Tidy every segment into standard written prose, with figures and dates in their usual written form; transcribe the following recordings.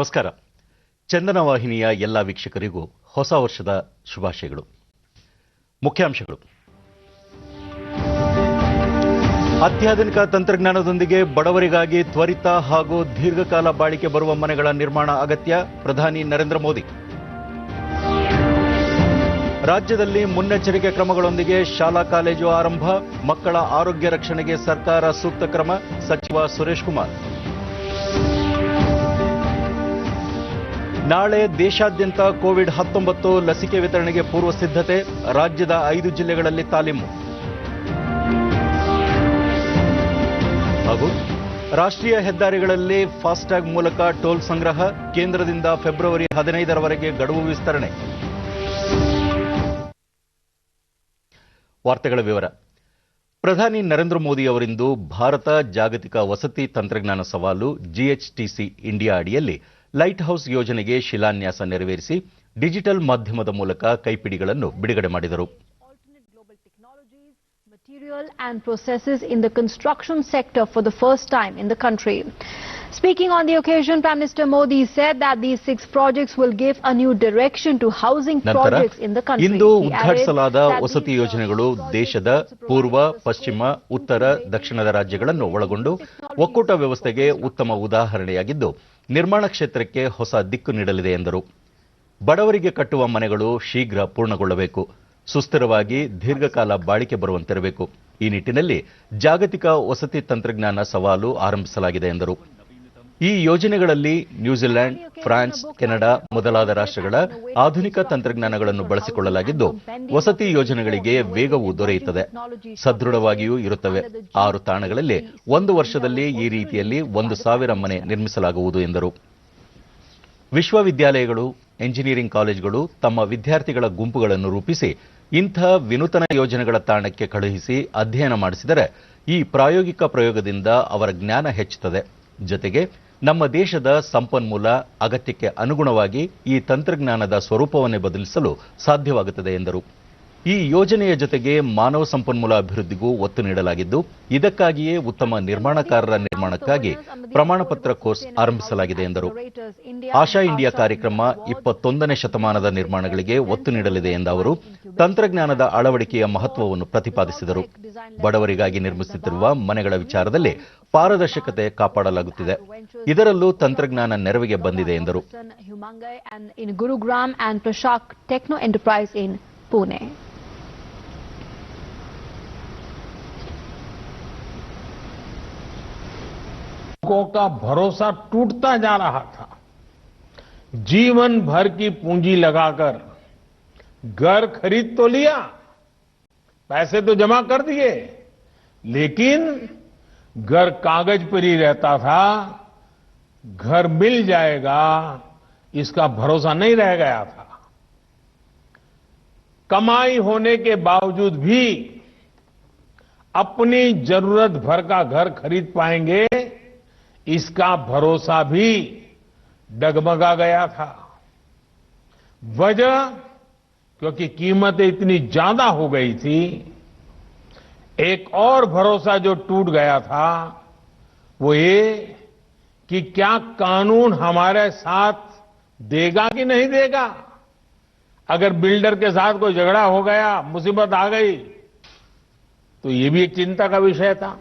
ನಮಸ್ಕಾರ. ಚಂದನ ವಾಹಿನಿಯ ಎಲ್ಲ ವೀಕ್ಷಕರಿಗೂ ಹೊಸ ವರ್ಷದ ಶುಭಾಶಯಗಳು. ಮುಖ್ಯಾಂಶಗಳು: ಅತ್ಯಾಧುನಿಕ ತಂತ್ರಜ್ಞಾನದೊಂದಿಗೆ ಬಡವರಿಗಾಗಿ ತ್ವರಿತ ಹಾಗೂ ದೀರ್ಘಕಾಲ ಬಾಳಿಕೆ ಬರುವ ಮನೆಗಳ ನಿರ್ಮಾಣ ಅಗತ್ಯ, ಪ್ರಧಾನಿ ನರೇಂದ್ರ ಮೋದಿ. ರಾಜ್ಯದಲ್ಲಿ ಮುನ್ನೆಚ್ಚರಿಕೆ ಕ್ರಮಗಳೊಂದಿಗೆ ಶಾಲಾ ಕಾಲೇಜು ಆರಂಭ, ಮಕ್ಕಳ ಆರೋಗ್ಯ ರಕ್ಷಣೆಗೆ ಸರ್ಕಾರ ಸೂಕ್ತ ಕ್ರಮ, ಸಚಿವ ಸುರೇಶ್ ಕುಮಾರ್. ನಾಳೆ ದೇಶಾದ್ಯಂತ ಕೋವಿಡ್-19 ಲಸಿಕೆ ವಿತರಣೆಗೆ ಪೂರ್ವ ಸಿದ್ಧತೆ, ರಾಜ್ಯದ 5 ಜಿಲ್ಲೆಗಳಲ್ಲಿ ತಾಲೀಮು. ಹಾಗೂ ರಾಷ್ಟ್ರೀಯ ಹೆದ್ದಾರಿಗಳಲ್ಲಿ ಫಾಸ್ಟ್ಯಾಗ್ ಮೂಲಕ ಟೋಲ್ ಸಂಗ್ರಹ, ಕೇಂದ್ರದಿಂದ ಫೆಬ್ರವರಿ 15ರವರೆಗೆ ಗಡುವು ವಿಸ್ತರಣೆ. ವಾರ್ತೆಗಳ ವಿವರ. ಪ್ರಧಾನಿ ನರೇಂದ್ರ ಮೋದಿ ಅವರಿಂದು ಭಾರತ ಜಾಗತಿಕ ವಸತಿ ತಂತ್ರಜ್ಞಾನ ಸವಾಲು ಜಿಎಚ್ಟಿಸಿ ಇಂಡಿಯಾ ಅಡಿಯಲ್ಲಿ ಲೈಟ್ ಹೌಸ್ ಯೋಜನೆಗೆ ಶಿಲಾನ್ಯಾಸ ನೆರವೇರಿಸಿ ಡಿಜಿಟಲ್ ಮಾಧ್ಯಮದ ಮೂಲಕ ಕೈಪಿಡಿಗಳನ್ನು ಬಿಡುಗಡೆ ಮಾಡಿದರು. Material and processes in the construction sector for the first time in the country. Speaking on the occasion, Prime Minister Modi said that these 6 projects will give a new direction to housing projects in the country. ಇಂದು ಉದ್ಘಾಟಿಸಲಾದ ವಸತಿ ಯೋಜನೆಗಳು ದೇಶದ ಪೂರ್ವ, ಪಶ್ಚಿಮ, ಉತ್ತರ, ದಕ್ಷಿಣದ ರಾಜ್ಯಗಳನ್ನು ಒಳಗೊಂಡು ಒಕ್ಕೂಟ ವ್ಯವಸ್ಥೆಗೆ ಉತ್ತಮ ಉದಾಹರಣೆಯಾಗಿದ್ದು, ನಿರ್ಮಾಣ ಕ್ಷೇತ್ರಕ್ಕೆ ಹೊಸ ದಿಕ್ಕು ನೀಡಲಿದೆ ಎಂದರು. ಬಡವರಿಗೆ ಕಟ್ಟುವ ಮನೆಗಳು ಶೀಘ್ರ ಪೂರ್ಣಗೊಳ್ಳಬೇಕು, ಸುಸ್ಥಿರವಾಗಿ ದೀರ್ಘಕಾಲ ಬಾಳಿಕೆ ಬರುವಂತಿರಬೇಕು. ಈ ನಿಟ್ಟಿನಲ್ಲಿ ಜಾಗತಿಕ ವಸತಿ ತಂತ್ರಜ್ಞಾನ ಸವಾಲು ಆರಂಭಿಸಲಾಗಿದೆ ಎಂದರು. ಈ ಯೋಜನೆಗಳಲ್ಲಿ ನ್ಯೂಜಿಲೆಂಡ್, ಫ್ರಾನ್ಸ್, ಕೆನಡಾ ಮೊದಲಾದ ರಾಷ್ಟ್ರಗಳ ಆಧುನಿಕ ತಂತ್ರಜ್ಞಾನಗಳನ್ನು ಬಳಸಿಕೊಳ್ಳಲಾಗಿದ್ದು, ವಸತಿ ಯೋಜನೆಗಳಿಗೆ ವೇಗವೂ ದೊರೆಯುತ್ತದೆ, ಸದೃಢವಾಗಿಯೂ ಇರುತ್ತವೆ. 6 ತಾಣಗಳಲ್ಲಿ 1 ವರ್ಷದಲ್ಲಿ ಈ ರೀತಿಯಲ್ಲಿ 1,000 ಮನೆ ನಿರ್ಮಿಸಲಾಗುವುದು ಎಂದರು. ವಿಶ್ವವಿದ್ಯಾಲಯಗಳು, ಎಂಜಿನಿಯರಿಂಗ್ ಕಾಲೇಜುಗಳು ತಮ್ಮ ವಿದ್ಯಾರ್ಥಿಗಳ ಗುಂಪುಗಳನ್ನು ರೂಪಿಸಿ ಇಂಥ ವಿನೂತನ ಯೋಜನೆಗಳ ತಾಣಕ್ಕೆ ಕಳುಹಿಸಿ ಅಧ್ಯಯನ ಮಾಡಿಸಿದರೆ ಈ ಪ್ರಾಯೋಗಿಕ ಪ್ರಯೋಗದಿಂದ ಅವರ ಜ್ಞಾನ ಹೆಚ್ಚುತ್ತದೆ. ಜೊತೆಗೆ ನಮ್ಮ ದೇಶದ ಸಂಪನ್ಮೂಲ ಅಗತ್ಯಕ್ಕೆ ಅನುಗುಣವಾಗಿ ಈ ತಂತ್ರಜ್ಞಾನದ ಸ್ವರೂಪವನ್ನೇ ಬದಲಿಸಲು ಸಾಧ್ಯವಾಗುತ್ತದೆ ಎಂದರು. ಈ ಯೋಜನೆಯ ಜೊತೆಗೆ ಮಾನವ ಸಂಪನ್ಮೂಲ ಅಭಿವೃದ್ಧಿಗೂ ಒತ್ತು ನೀಡಲಾಗಿದ್ದು, ಇದಕ್ಕಾಗಿಯೇ ಉತ್ತಮ ನಿರ್ಮಾಣಕಾರರ ನಿರ್ಮಾಣಕ್ಕಾಗಿ ಪ್ರಮಾಣ ಪತ್ರ ಕೋರ್ಸ್ ಆರಂಭಿಸಲಾಗಿದೆ ಎಂದರು. ಆಶಾ ಇಂಡಿಯಾ ಕಾರ್ಯಕ್ರಮ 21ನೇ ಶತಮಾನದ ನಿರ್ಮಾಣಗಳಿಗೆ ಒತ್ತು ನೀಡಲಿದೆ ಎಂದ ಅವರು ತಂತ್ರಜ್ಞಾನದ ಅಳವಡಿಕೆಯ ಮಹತ್ವವನ್ನು ಪ್ರತಿಪಾದಿಸಿದರು. ಬಡವರಿಗಾಗಿ ನಿರ್ಮಿಸುತ್ತಿರುವ ಮನೆಗಳ ವಿಚಾರದಲ್ಲಿ ಪಾರದರ್ಶಕತೆ ಕಾಪಾಡಲಾಗುತ್ತಿದೆ, ಇದರಲ್ಲೂ ತಂತ್ರಜ್ಞಾನ ನೆರವಿಗೆ ಬಂದಿದೆ ಎಂದರು. लोगों का भरोसा टूटता जा रहा था. जीवन भर की पूंजी लगाकर घर खरीद तो लिया, पैसे तो जमा कर दिए, लेकिन घर कागज पर ही रहता था. घर मिल जाएगा इसका भरोसा नहीं रह गया था. कमाई होने के बावजूद भी अपनी जरूरत भर का घर खरीद पाएंगे, इसका भरोसा भी डगमगा गया था. वजह क्योंकि कीमतें इतनी ज्यादा हो गई थी. एक और भरोसा जो टूट गया था वो ये कि क्या कानून हमारे साथ देगा कि नहीं देगा. अगर बिल्डर के साथ कोई झगड़ा हो गया, मुसीबत आ गई, तो ये भी एक चिंता का विषय था.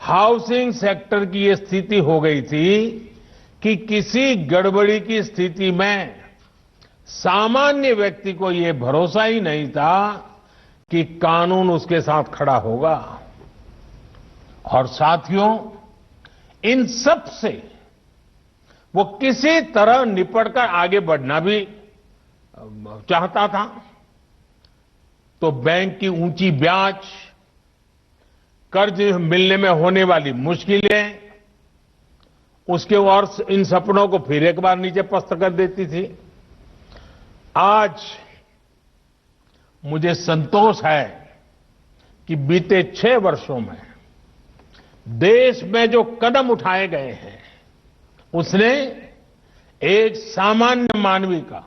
हाउसिंग सेक्टर की ये स्थिति हो गई थी कि किसी गड़बड़ी की स्थिति में सामान्य व्यक्ति को ये भरोसा ही नहीं था कि कानून उसके साथ खड़ा होगा. और साथियों, इन सब से वो किसी तरह निपटकर आगे बढ़ना भी चाहता था. तो बैंक की ऊंची ब्याज, कर्ज मिलने में होने वाली मुश्किलें उसके और इन सपनों को फिर एक बार नीचे पस्त कर देती थी. आज मुझे संतोष है कि बीते 6 वर्षों में देश में जो कदम उठाए गए हैं, उसने एक सामान्य मानवी का,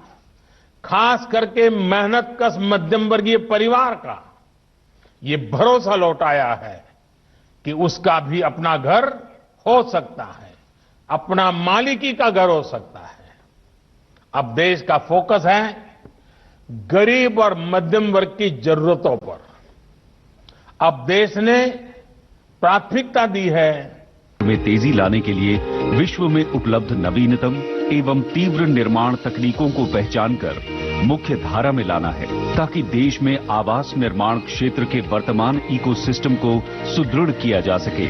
खास करके मेहनतकश मध्यम वर्गीय परिवार का ये भरोसा लौटाया है कि उसका भी अपना घर हो सकता है, अपना मालिकी का घर हो सकता है। अब देश का फोकस है गरीब और मध्यम वर्ग की जरूरतों पर। अब देश ने प्राथमिकता दी है में तेजी लाने के लिए विश्व में उपलब्ध नवीनतम एवं तीव्र निर्माण तकनीकों को पहचानकर मुख्य धारा में लाना है, ताकि देश में आवास निर्माण क्षेत्र के वर्तमान इकोसिस्टम को सुदृढ़ किया जा सके।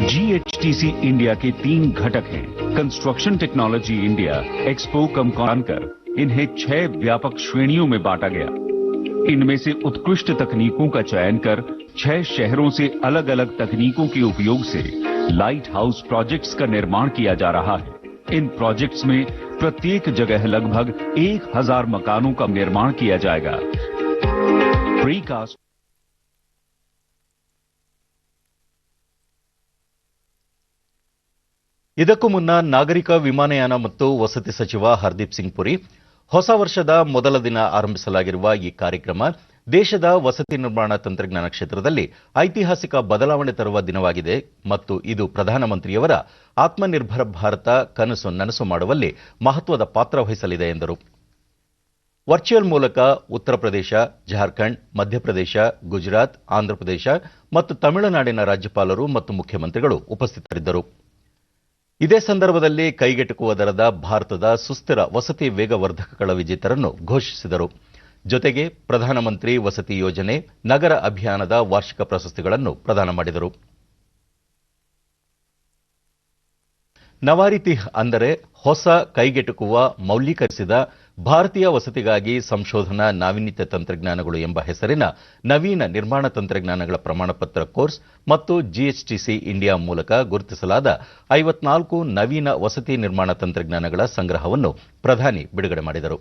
जीएचटीसी इंडिया के 3 घटक हैं। कंस्ट्रक्शन टेक्नोलॉजी इंडिया एक्सपो कम कर इन्हें 6 व्यापक श्रेणियों में बांटा गया। इनमें से उत्कृष्ट तकनीकों का चयन कर 6 शहरों से अलग अलग तकनीकों के उपयोग से लाइट हाउस प्रोजेक्ट्स का निर्माण किया जा रहा है। इन प्रोजेक्ट्स में प्रत्येक जगह लगभग 1000 मकानों का निर्माण किया जाएगा। प्रीकास्ट ಇದಕ್ಕೂ ಮುನ್ನ ನಾಗರಿಕ ವಿಮಾನಯಾನ ಮತ್ತು ವಸತಿ ಸಚಿವ ಹರ್ದೀಪ್ ಸಿಂಗ್ ಪುರಿ ಹೊಸ ವರ್ಷದ ಮೊದಲ ದಿನ ಆರಂಭಿಸಲಾಗಿರುವ ಈ ಕಾರ್ಯಕ್ರಮ ದೇಶದ ವಸತಿ ನಿರ್ಮಾಣ ತಂತ್ರಜ್ಞಾನ ಕ್ಷೇತ್ರದಲ್ಲಿ ಐತಿಹಾಸಿಕ ಬದಲಾವಣೆ ತರುವ ದಿನವಾಗಿದೆ ಮತ್ತು ಇದು ಪ್ರಧಾನಮಂತ್ರಿಯವರ ಆತ್ಮನಿರ್ಭರ ಭಾರತ ಕನಸು ನನಸು ಮಾಡುವಲ್ಲಿ ಮಹತ್ವದ ಪಾತ್ರ ವಹಿಸಲಿದೆ ಎಂದರು. ವರ್ಚುವಲ್ ಮೂಲಕ ಉತ್ತರ ಪ್ರದೇಶ, ಜಾರ್ಖಂಡ್, ಮಧ್ಯಪ್ರದೇಶ, ಗುಜರಾತ್, ಆಂಧ್ರಪ್ರದೇಶ ಮತ್ತು ತಮಿಳುನಾಡಿನ ರಾಜ್ಯಪಾಲರು ಮತ್ತು ಮುಖ್ಯಮಂತ್ರಿಗಳು ಉಪಸ್ಥಿತರಿದ್ದರು. ಇದೇ ಸಂದರ್ಭದಲ್ಲಿ ಕೈಗೆಟುಕುವ ದರದ ಭಾರತದ ಸುಸ್ಥಿರ ವಸತಿ ವೇಗವರ್ಧಕಗಳ ವಿಜೇತರನ್ನು ಘೋಷಿಸಿದರು. ಜೊತೆಗೆ ಪ್ರಧಾನಮಂತ್ರಿ ವಸತಿ ಯೋಜನೆ ನಗರ ಅಭಿಯಾನದ ವಾರ್ಷಿಕ ಪ್ರಶಸ್ತಿಗಳನ್ನು ಪ್ರದಾನ ಮಾಡಿದರು. ನವಾರಿತಿ ಅಂದರೆ ಹೊಸ, ಕೈಗೆಟುಕುವ, ಮೌಲ್ಯೀಕರಿಸಿದ ಭಾರತೀಯ ವಸತಿಗಾಗಿ ಸಂಶೋಧನಾ ನಾವೀನ್ಯತೆ ತಂತ್ರಜ್ಞಾನಗಳು ಎಂಬ ಹೆಸರಿನ ನವೀನ ನಿರ್ಮಾಣ ತಂತ್ರಜ್ಞಾನಗಳ ಪ್ರಮಾಣಪತ್ರ ಕೋರ್ಸ್ ಮತ್ತು ಜಿಎಚ್ಟಿಸಿ ಇಂಡಿಯಾ ಮೂಲಕ ಗುರುತಿಸಲಾದ 54 ನವೀನ ವಸತಿ ನಿರ್ಮಾಣ ತಂತ್ರಜ್ಞಾನಗಳ ಸಂಗ್ರಹವನ್ನು ಪ್ರಧಾನಿ ಬಿಡುಗಡೆ ಮಾಡಿದರು.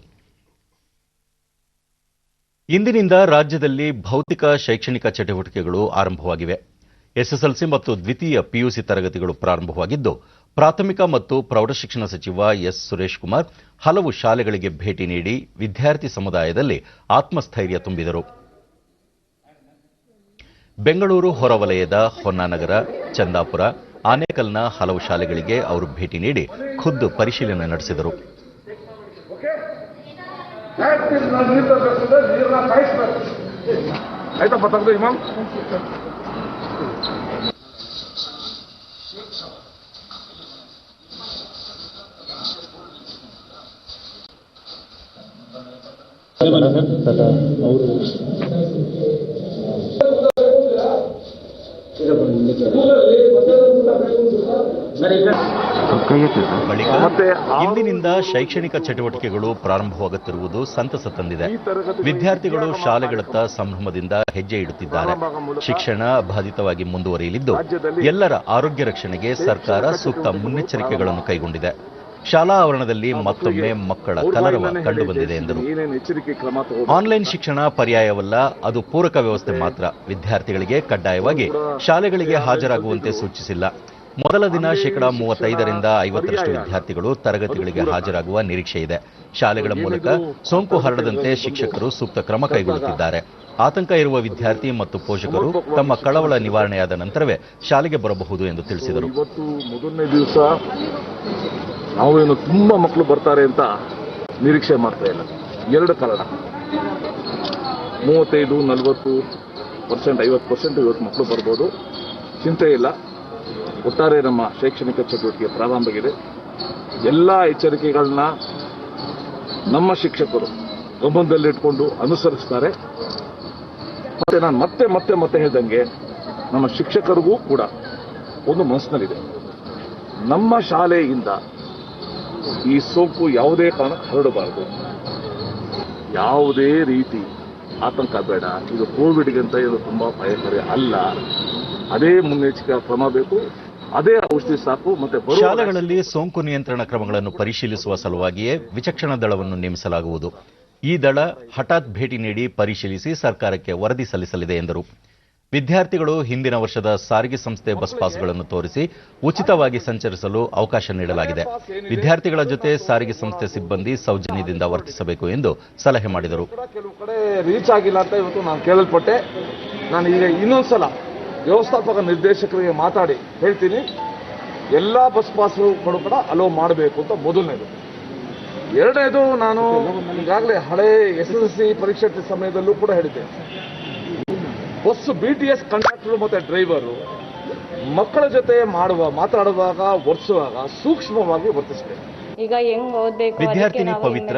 ಇಂದಿನಿಂದ ರಾಜ್ಯದಲ್ಲಿ ಭೌತಿಕ ಶೈಕ್ಷಣಿಕ ಚಟುವಟಿಕೆಗಳು ಆರಂಭವಾಗಿವೆ. ಎಸ್ಎಸ್ಎಲ್ಸಿ ಮತ್ತು ದ್ವಿತೀಯ ಪಿಯುಸಿ ತರಗತಿಗಳು ಪ್ರಾರಂಭವಾಗಿದ್ದು, ಪ್ರಾಥಮಿಕ ಮತ್ತು ಪ್ರೌಢಶಿಕ್ಷಣ ಸಚಿವ ಎಸ್ ಸುರೇಶ್ ಕುಮಾರ್ ಹಲವು ಶಾಲೆಗಳಿಗೆ ಭೇಟಿ ನೀಡಿ ವಿದ್ಯಾರ್ಥಿ ಸಮುದಾಯದಲ್ಲಿ ಆತ್ಮಸ್ಥೈರ್ಯ ತುಂಬಿದರು. ಬೆಂಗಳೂರು ಹೊರವಲಯದ ಹೊನ್ನಾನಗರ, ಚಂದಾಪುರ, ಆನೇಕಲ್ನ ಹಲವು ಶಾಲೆಗಳಿಗೆ ಅವರು ಭೇಟಿ ನೀಡಿ ಖುದ್ದು ಪರಿಶೀಲನೆ ನಡೆಸಿದರು. ಬಳಿಕ ಇಂದಿನಿಂದ ಶೈಕ್ಷಣಿಕ ಚಟುವಟಿಕೆಗಳು ಪ್ರಾರಂಭವಾಗುತ್ತಿರುವುದು ಸಂತಸ ತಂದಿದೆ. ವಿದ್ಯಾರ್ಥಿಗಳು ಶಾಲೆಗಳತ್ತ ಸಂಭ್ರಮದಿಂದ ಹೆಜ್ಜೆ ಇಡುತ್ತಿದ್ದಾರೆ. ಶಿಕ್ಷಣ ಬಾಧಿತವಾಗಿ ಮುಂದುವರಿಯಲಿದ್ದು, ಎಲ್ಲರ ಆರೋಗ್ಯ ರಕ್ಷಣೆಗೆ ಸರ್ಕಾರ ಸೂಕ್ತ ಮುನ್ನೆಚ್ಚರಿಕೆಗಳನ್ನು ಕೈಗೊಂಡಿದೆ. ಶಾಲಾ ಆವರಣದಲ್ಲಿ ಮತ್ತೊಮ್ಮೆ ಮಕ್ಕಳ ಕಲರವ ಕಂಡುಬಂದಿದೆ ಎಂದರು. ಆನ್ಲೈನ್ ಶಿಕ್ಷಣ ಪರ್ಯಾಯವಲ್ಲ, ಅದು ಪೂರಕ ವ್ಯವಸ್ಥೆ ಮಾತ್ರ. ವಿದ್ಯಾರ್ಥಿಗಳಿಗೆ ಕಡ್ಡಾಯವಾಗಿ ಶಾಲೆಗಳಿಗೆ ಹಾಜರಾಗುವಂತೆ ಸೂಚಿಸಿಲ್ಲ. ಮೊದಲ ದಿನ 35% 50% ವಿದ್ಯಾರ್ಥಿಗಳು ತರಗತಿಗಳಿಗೆ ಹಾಜರಾಗುವ ನಿರೀಕ್ಷೆ ಇದೆ. ಶಾಲೆಗಳ ಮೂಲಕ ಸೋಂಕು ಹರಡದಂತೆ ಶಿಕ್ಷಕರು ಸೂಕ್ತ ಕ್ರಮ ಕೈಗೊಳ್ಳುತ್ತಿದ್ದಾರೆ. ಆತಂಕ ಇರುವ ವಿದ್ಯಾರ್ಥಿ ಮತ್ತು ಪೋಷಕರು ತಮ್ಮ ಕಳವಳ ನಿವಾರಣೆಯಾದ ನಂತರವೇ ಶಾಲೆಗೆ ಬರಬಹುದು ಎಂದು ತಿಳಿಸಿದರು. ಮೊದಲನೇ ದಿವಸ ನಾವೇನು ತುಂಬಾ ಮಕ್ಕಳು ಬರ್ತಾರೆ ಅಂತ ನಿರೀಕ್ಷೆ ಮಾಡ್ತಾ ಇಲ್ಲ. 2 ಕಾರಣ, 35-40%, 50% ಇವತ್ತು ಮಕ್ಕಳು ಬರ್ಬೋದು, ಚಿಂತೆ ಇಲ್ಲ. ಒಟ್ಟಾರೆ ನಮ್ಮ ಶೈಕ್ಷಣಿಕ ಚಟುವಟಿಕೆ ಪ್ರಾರಂಭವಾಗಿದೆ. ಎಲ್ಲ ಎಚ್ಚರಿಕೆಗಳನ್ನ ನಮ್ಮ ಶಿಕ್ಷಕರು ಗಮನದಲ್ಲಿಟ್ಕೊಂಡು ಅನುಸರಿಸ್ತಾರೆ. ಮತ್ತೆ ನಾನು ಮತ್ತೆ ಹೇಳಿದಂಗೆ ನಮ್ಮ ಶಿಕ್ಷಕರಿಗೂ ಕೂಡ ಒಂದು ಮನಸ್ಸಿನಲ್ಲಿದೆ, ನಮ್ಮ ಶಾಲೆಯಿಂದ ಈ ಸೋಂಕು ಯಾವುದೇ ಕಾರಣಕ್ಕೆ ಹರಡಬಾರದು. ಯಾವುದೇ ರೀತಿ ಆತಂಕ ಬೇಡ. ಇದು ಕೋವಿಡ್ಗಿಂತ ಇದು ತುಂಬಾ ಅಪಾಯಕಾರಿ ಅಲ್ಲ. ಅದೇ ಮುನ್ನೆಚ್ಚರಿಕೆ ಕ್ರಮ ಬೇಕು, ಅದೇ ಔಷಧಿ ಸಾಕು. ಮತ್ತೆ ಶಾಲೆಗಳಲ್ಲಿ ಸೋಂಕು ನಿಯಂತ್ರಣ ಕ್ರಮಗಳನ್ನು ಪರಿಶೀಲಿಸುವ ಸಲುವಾಗಿಯೇ ವಿಚಕ್ಷಣ ದಳವನ್ನು ನೇಮಿಸಲಾಗುವುದು. ಈ ದಳ ಹಠಾತ್ ಭೇಟಿ ನೀಡಿ ಪರಿಶೀಲಿಸಿ ಸರ್ಕಾರಕ್ಕೆ ವರದಿ ಸಲ್ಲಿಸಲಿದೆ ಎಂದರು. ವಿದ್ಯಾರ್ಥಿಗಳು ಹಿಂದಿನ ವರ್ಷದ ಸಾರಿಗೆ ಸಂಸ್ಥೆ ಬಸ್ ಪಾಸ್ಗಳನ್ನು ತೋರಿಸಿ ಉಚಿತವಾಗಿ ಸಂಚರಿಸಲು ಅವಕಾಶ ನೀಡಲಾಗಿದೆ. ವಿದ್ಯಾರ್ಥಿಗಳ ಜೊತೆ ಸಾರಿಗೆ ಸಂಸ್ಥೆ ಸಿಬ್ಬಂದಿ ಸೌಜನ್ಯದಿಂದ ವರ್ತಿಸಬೇಕು ಎಂದು ಸಲಹೆ ಮಾಡಿದರು. ಕೆಲವು ಕಡೆ ರೀಚ್ ಆಗಿಲ್ಲ ಅಂತ ಇವತ್ತು ನಾನು ಕೇಳಲ್ಪಟ್ಟೆ. ನಾನು ಈಗ ಇನ್ನೊಂದ್ಸಲ ವ್ಯವಸ್ಥಾಪಕ ನಿರ್ದೇಶಕರಿಗೆ ಮಾತಾಡಿ ಹೇಳ್ತೀನಿ. ಎಲ್ಲ ಬಸ್ ಪಾಸ್ಗಳು ಕೂಡ ಅಲೋ ಮಾಡಬೇಕು ಅಂತ ಮೊದಲನೇದು. ಎರಡನೇದು, ನಾನು ಈಗಾಗಲೇ ಹಳೆ SSLC ಪರೀಕ್ಷೆ ಸಮಯದಲ್ಲೂ ಕೂಡ ಹೇಳಿದ್ದೆ, ಬಸ್ BTS ಕಂಡಕ್ಟರ್ ಮತ್ತೆ ಡ್ರೈವರು ಮಕ್ಕಳ ಜೊತೆ ಮಾತಾಡುವಾಗ ವರ್ತಿಸುವಾಗ ಸೂಕ್ಷ್ಮವಾಗಿ ವರ್ತಿಸಬೇಕು. ಈಗ ಹೆಂಗ್ ಓದ್ಬೇಕು ವಿದ್ಯಾರ್ಥಿನಿ ಪವಿತ್ರ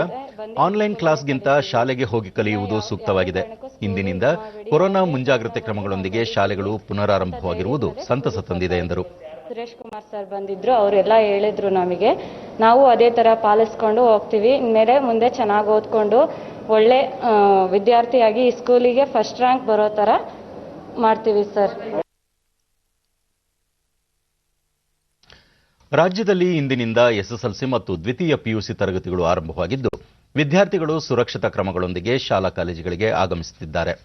ಆನ್ಲೈನ್ ಕ್ಲಾಸ್ಗಿಂತ ಶಾಲೆಗೆ ಹೋಗಿ ಕಲಿಯುವುದು ಸೂಕ್ತವಾಗಿದೆ. ಇಂದಿನಿಂದ ಕೊರೋನಾ ಮುಂಜಾಗ್ರತೆ ಕ್ರಮಗಳೊಂದಿಗೆ ಶಾಲೆಗಳು ಪುನರಾರಂಭವಾಗಿರುವುದು ಸಂತಸ ತಂದಿದೆ ಎಂದರು. ಸುರೇಶ್ ಕುಮಾರ್ ಸರ್ ಬಂದಿದ್ರು, ಅವರೆಲ್ಲ ಹೇಳಿದ್ರು ನಮಗೆ, ನಾವು ಅದೇ ತರ ಪಾಲಿಸ್ಕೊಂಡು ಹೋಗ್ತೀವಿ. ಇನ್ಮೇಲೆ ಮುಂದೆ ಚೆನ್ನಾಗಿ ಓದ್ಕೊಂಡು ಒಳ್ಳೆ ವಿದ್ಯಾರ್ಥಿಯಾಗಿ ಈ ಸ್ಕೂಲಿಗೆ ಫಸ್ಟ್ ರ್ಯಾಂಕ್ ಬರೋ ತರ ಮಾಡ್ತೀವಿ ಸರ್. ರಾಜ್ಯದಲ್ಲಿ ಇಂದಿನಿಂದ SSLC ಮತ್ತು ದ್ವಿತೀಯ PUC ತರಗತಿಗಳು ಆರಂಭವಾಗಿದ್ದು, ವಿದ್ಯಾರ್ಥಿಗಳು ಸುರಕ್ಷತಾ ಕ್ರಮಗಳೊಂದಿಗೆ ಶಾಲಾ ಕಾಲೇಜುಗಳಿಗೆ ಆಗಮಿಸುತ್ತಿದ್ದಾರೆ.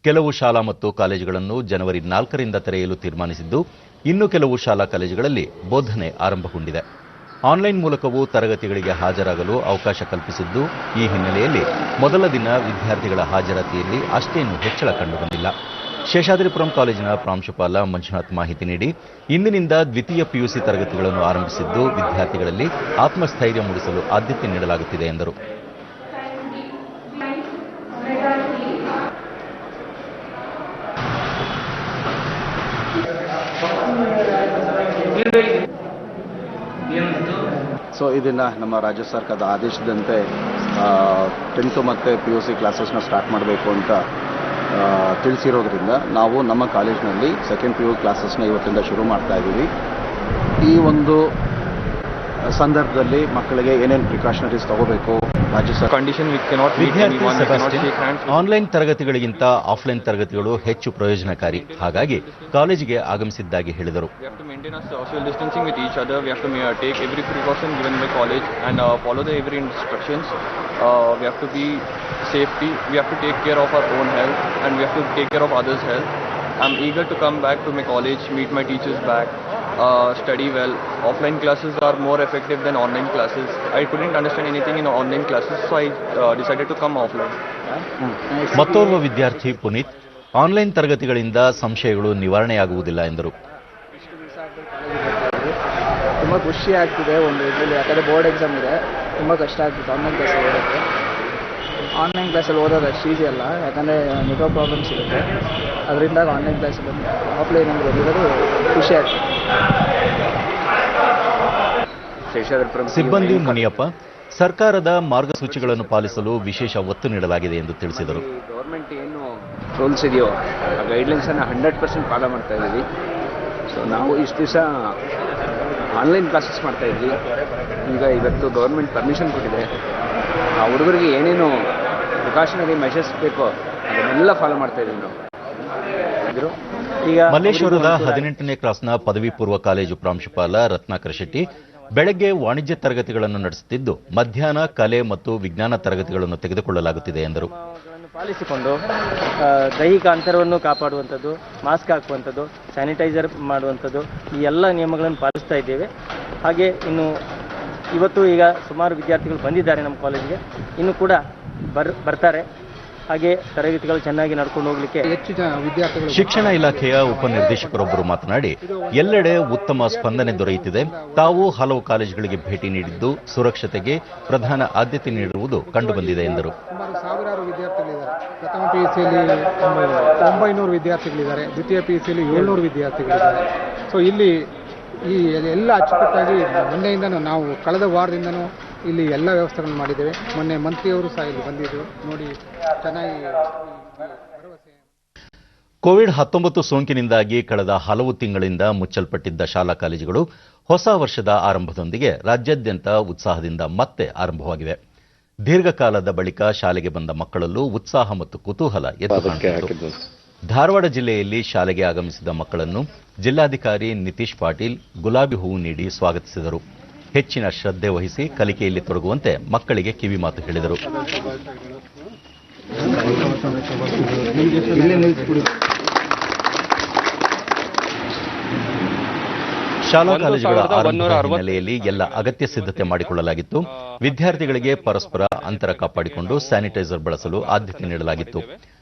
ಕೆಲವು ಶಾಲಾ ಮತ್ತು ಕಾಲೇಜುಗಳನ್ನು ಜನವರಿ 4ರಿಂದ ತೆರೆಯಲು ತೀರ್ಮಾನಿಸಿದ್ದು, ಇನ್ನು ಕೆಲವು ಶಾಲಾ ಕಾಲೇಜುಗಳಲ್ಲಿ ಬೋಧನೆ ಆರಂಭಗೊಂಡಿದೆ. ಆನ್ಲೈನ್ ಮೂಲಕವೂ ತರಗತಿಗಳಿಗೆ ಹಾಜರಾಗಲು ಅವಕಾಶ ಕಲ್ಪಿಸಿದ್ದು, ಈ ಹಿನ್ನೆಲೆಯಲ್ಲಿ ಮೊದಲ ದಿನ ವಿದ್ಯಾರ್ಥಿಗಳ ಹಾಜರಾತಿಯಲ್ಲಿ ಅಷ್ಟೇನೂ ಹೆಚ್ಚಳ ಕಂಡುಬಂದಿಲ್ಲ. ಶೇಷಾದ್ರಿಪುರಂ ಕಾಲೇಜಿನ ಪ್ರಾಂಶುಪಾಲ ಮಂಜುನಾಥ್ ಮಾಹಿತಿ ನೀಡಿ, ಇಂದಿನಿಂದ ದ್ವಿತೀಯ PUC ತರಗತಿಗಳನ್ನು ಆರಂಭಿಸಿದ್ದು, ವಿದ್ಯಾರ್ಥಿಗಳಲ್ಲಿ ಆತ್ಮಸ್ಥೈರ್ಯ ಮೂಡಿಸಲು ಆದ್ಯತೆ ನೀಡಲಾಗುತ್ತಿದೆ ಎಂದರು. ಸೊ ಇದನ್ನು ನಮ್ಮ ರಾಜ್ಯ ಸರ್ಕಾರದ ಆದೇಶದಂತೆ 10th ಮತ್ತು PUC ಕ್ಲಾಸಸ್ನ ಸ್ಟಾರ್ಟ್ ಮಾಡಬೇಕು ಅಂತ ತಿಳಿಸಿರೋದ್ರಿಂದ ನಾವು ನಮ್ಮ ಕಾಲೇಜಿನಲ್ಲಿ ಸೆಕೆಂಡ್ PU ಕ್ಲಾಸಸ್ನ ಇವತ್ತಿಂದ ಶುರು ಮಾಡ್ತಾ ಇದ್ದೀವಿ. ಈ ಒಂದು ಸಂದರ್ಭದಲ್ಲಿ ಮಕ್ಕಳಿಗೆ ಏನೇನು ಪ್ರಿಕಾಷನರೀಸ್ ತಗೋಬೇಕು ರಾಜ್ಯ ಸರ್ಕಾರ ವಿದ್ಯಾರ್ಥಿ ಸೆಬಾಸ್ಟಿನ್, ಆನ್ಲೈನ್ ತರಗತಿಗಳಿಗಿಂತ ಆಫ್ಲೈನ್ ತರಗತಿಗಳು ಹೆಚ್ಚು ಪ್ರಯೋಜನಕಾರಿ, ಹಾಗಾಗಿ ಕಾಲೇಜಿಗೆ ಆಗಮಿಸಿದ್ದಾಗಿ ಹೇಳಿದರು. social distancing with each other. We have to take every precaution given by college and follow the every instructions. We have to be safety. We have to take care of our own health and we have to take care of others' health. I'm eager to come back to my college, meet my teachers back, study well. Offline classes are more effective than online classes. I couldn't understand anything in online classes, so I decided to come offline. ಮತ್ತೋರ್ವ ವಿದ್ಯಾರ್ಥಿ Puneeth, online ತರಗತಿಗಳಿಂದ ಸಂಶಯಗಳು ನಿವಾರಣೆಯಾಗುವುದಿಲ್ಲ ಎಂದರು. ತುಂಬ ಖುಷಿ ಆಗ್ತಿದೆ ಒಂದು ಇದರಲ್ಲಿ, ಯಾಕಂದರೆ board exam ಇದೆ, ತುಂಬ ಕಷ್ಟ ಆಗ್ತಿತ್ತು ಆನ್ಲೈನ್ ಕ್ಲಾಸಲ್ಲಿ ಓದೋಕ್ಕೆ. ಆನ್ಲೈನ್ ಕ್ಲಾಸಲ್ಲಿ ಓದೋದು ಅಷ್ಟು ಈಸಿ ಅಲ್ಲ, ಯಾಕಂದರೆ ನೆಟ್ವರ್ಕ್ ಪ್ರಾಬ್ಲಮ್ಸ್ ಇರುತ್ತೆ. ಅದರಿಂದ ಆನ್ಲೈನ್ ಕ್ಲಾಸ್ ಬಂದು ಆಫ್ಲೈನಲ್ಲಿ ಓದಿರೋದು ಖುಷಿ ಆಗ್ತದೆ. ಸಿಬ್ಬಂದಿ ಮುನಿಯಪ್ಪ, ಸರ್ಕಾರದ ಮಾರ್ಗಸೂಚಿಗಳನ್ನು ಪಾಲಿಸಲು ವಿಶೇಷ ಒತ್ತು ನೀಡಲಾಗಿದೆ ಎಂದು ತಿಳಿಸಿದರು. ಗೌರ್ಮೆಂಟ್ ಏನು ರೂಲ್ಸ್ ಇದೆಯೋ ಆ ಗೈಡ್ಲೈನ್ಸನ್ನು 100% ಫಾಲೋ ಮಾಡ್ತಾ ಇದ್ದೀವಿ. ಸೊ ನಾವು ಇಷ್ಟು ದಿವಸ ಆನ್ಲೈನ್ ಕ್ಲಾಸಸ್ ಮಾಡ್ತಾ ಇದ್ವಿ. ಈಗ ಇವತ್ತು ಗೌರ್ಮೆಂಟ್ ಪರ್ಮಿಷನ್ ಕೊಟ್ಟಿದೆ. ಆ ಹುಡುಗರಿಗೆ ಏನೇನು ಪ್ರಿಕಾಷನರಿ ಮೆಷರ್ಸ್ ಬೇಕೋ ಅದನ್ನೆಲ್ಲ ಫಾಲೋ ಮಾಡ್ತಾ ಇದ್ದೀವಿ ನಾವು. ಮಲ್ಲೇಶ್ವರದ 18ನೇ ಕ್ಲಾಸ್ನ ಪದವಿ ಪೂರ್ವ ಕಾಲೇಜು ಪ್ರಾಂಶುಪಾಲ ರತ್ನಾಕರ ಶೆಟ್ಟಿ ಬೆಳಗ್ಗೆ ವಾಣಿಜ್ಯ ತರಗತಿಗಳನ್ನು ನಡೆಸುತ್ತಿದ್ದು, ಮಧ್ಯಾಹ್ನ ಕಲೆ ಮತ್ತು ವಿಜ್ಞಾನ ತರಗತಿಗಳನ್ನು ತೆಗೆದುಕೊಳ್ಳಲಾಗುತ್ತಿದೆ ಎಂದರು. ಪಾಲಿಸಿಕೊಂಡು ದೈಹಿಕ ಅಂತರವನ್ನು ಕಾಪಾಡುವಂಥದ್ದು, ಮಾಸ್ಕ್ ಹಾಕುವಂಥದ್ದು, ಸ್ಯಾನಿಟೈಸರ್ ಮಾಡುವಂಥದ್ದು, ಈ ಎಲ್ಲ ನಿಯಮಗಳನ್ನು ಪಾಲಿಸ್ತಾ ಇದ್ದೇವೆ. ಹಾಗೆ ಇನ್ನು ಇವತ್ತು ಈಗ ಸುಮಾರು ವಿದ್ಯಾರ್ಥಿಗಳು ಬಂದಿದ್ದಾರೆ ನಮ್ಮ ಕಾಲೇಜಿಗೆ, ಇನ್ನು ಕೂಡ ಬರ್ತಾರೆ. ಹಾಗೆ ತರಗತಿಗಳು ಚೆನ್ನಾಗಿ ನಡ್ಕೊಂಡು ಹೋಗ್ಲಿಕ್ಕೆ ಹೆಚ್ಚು ವಿದ್ಯಾರ್ಥಿಗಳು. ಶಿಕ್ಷಣ ಇಲಾಖೆಯ ಉಪನಿರ್ದೇಶಕರೊಬ್ಬರು ಮಾತನಾಡಿ, ಎಲ್ಲೆಡೆ ಉತ್ತಮ ಸ್ಪಂದನೆ ದೊರೆಯುತ್ತಿದೆ. ತಾವು ಹಲವು ಕಾಲೇಜುಗಳಿಗೆ ಭೇಟಿ ನೀಡಿದ್ದು, ಸುರಕ್ಷತೆಗೆ ಪ್ರಧಾನ ಆದ್ಯತೆ ನೀಡಿರುವುದು ಕಂಡುಬಂದಿದೆ ಎಂದರು. ಸುಮಾರು ಸಾವಿರಾರು ವಿದ್ಯಾರ್ಥಿಗಳಿದ್ದಾರೆ. ಪ್ರಥಮ PUCಯಲ್ಲಿ 900 ವಿದ್ಯಾರ್ಥಿಗಳಿದ್ದಾರೆ, ದ್ವಿತೀಯ PUCಯಲ್ಲಿ 700 ವಿದ್ಯಾರ್ಥಿಗಳಿದ್ದಾರೆ. ಸೊ ಇಲ್ಲಿ ಈ ಎಲ್ಲ ಅಚ್ಚುಕಟ್ಟಾಗಿ ಮೊನ್ನೆಯಿಂದನೂ ನಾವು ಕಳೆದ ವಾರದಿಂದನೂ ಇಲ್ಲಿ ಎಲ್ಲ ವ್ಯವಸ್ಥೆಗಳನ್ನು ಮಾಡಿದ್ದೇವೆ. ಮೊನ್ನೆ ಮಂತ್ರಿಯವರು ಸಹ ಇಲ್ಲಿ ಬಂದಿದ್ದು ನೋಡಿ ಚೆನ್ನಾಗಿ ಭರವಸೆ. ಕೋವಿಡ್-19 ಸೋಂಕಿನಿಂದಾಗಿ ಕಳೆದ ಹಲವು ತಿಂಗಳಿಂದ ಮುಚ್ಚಲ್ಪಟ್ಟಿದ್ದ ಶಾಲಾ ಕಾಲೇಜುಗಳು ಹೊಸ ವರ್ಷದ ಆರಂಭದೊಂದಿಗೆ ರಾಜ್ಯಾದ್ಯಂತ ಉತ್ಸಾಹದಿಂದ ಮತ್ತೆ ಆರಂಭವಾಗಿವೆ. ದೀರ್ಘಕಾಲದ ಬಳಿಕ ಶಾಲೆಗೆ ಬಂದ ಮಕ್ಕಳಲ್ಲೂ ಉತ್ಸಾಹ ಮತ್ತು ಕುತೂಹಲ ಎದ್ದು ಕಾಣುತ್ತಿತ್ತು. ಧಾರವಾಡ ಜಿಲ್ಲೆಯಲ್ಲಿ ಶಾಲೆಗೆ ಆಗಮಿಸಿದ ಮಕ್ಕಳನ್ನು ಜಿಲ್ಲಾಧಿಕಾರಿ ನಿತೀಶ್ ಪಾಟೀಲ್ ಗುಲಾಬಿ ಹೂವು ನೀಡಿ ಸ್ವಾಗತಿಸಿದರು. ಹೆಚ್ಚಿನ ಶ್ರದ್ಧೆ ವಹಿಸಿ ಕಲಿಕೆಯಲ್ಲಿ ತೊಡಗುವಂತೆ ಮಕ್ಕಳಿಗೆ ಕಿವಿಮಾತು ಹೇಳಿದರು. ಶಾಲಾ ಕಾಲೇಜುಗಳ ಆರಂಭದ ಹಿನ್ನೆಲೆಯಲ್ಲಿ ಎಲ್ಲ ಅಗತ್ಯ ಸಿದ್ಧತೆ ಮಾಡಿಕೊಳ್ಳಲಾಗಿತ್ತು. ವಿದ್ಯಾರ್ಥಿಗಳಿಗೆ ಪರಸ್ಪರ ಅಂತರ ಕಾಪಾಡಿಕೊಂಡು ಸ್ಯಾನಿಟೈಸರ್ ಬಳಸಲು ಆದ್ಯತೆ ನೀಡಲಾಗಿತ್ತು.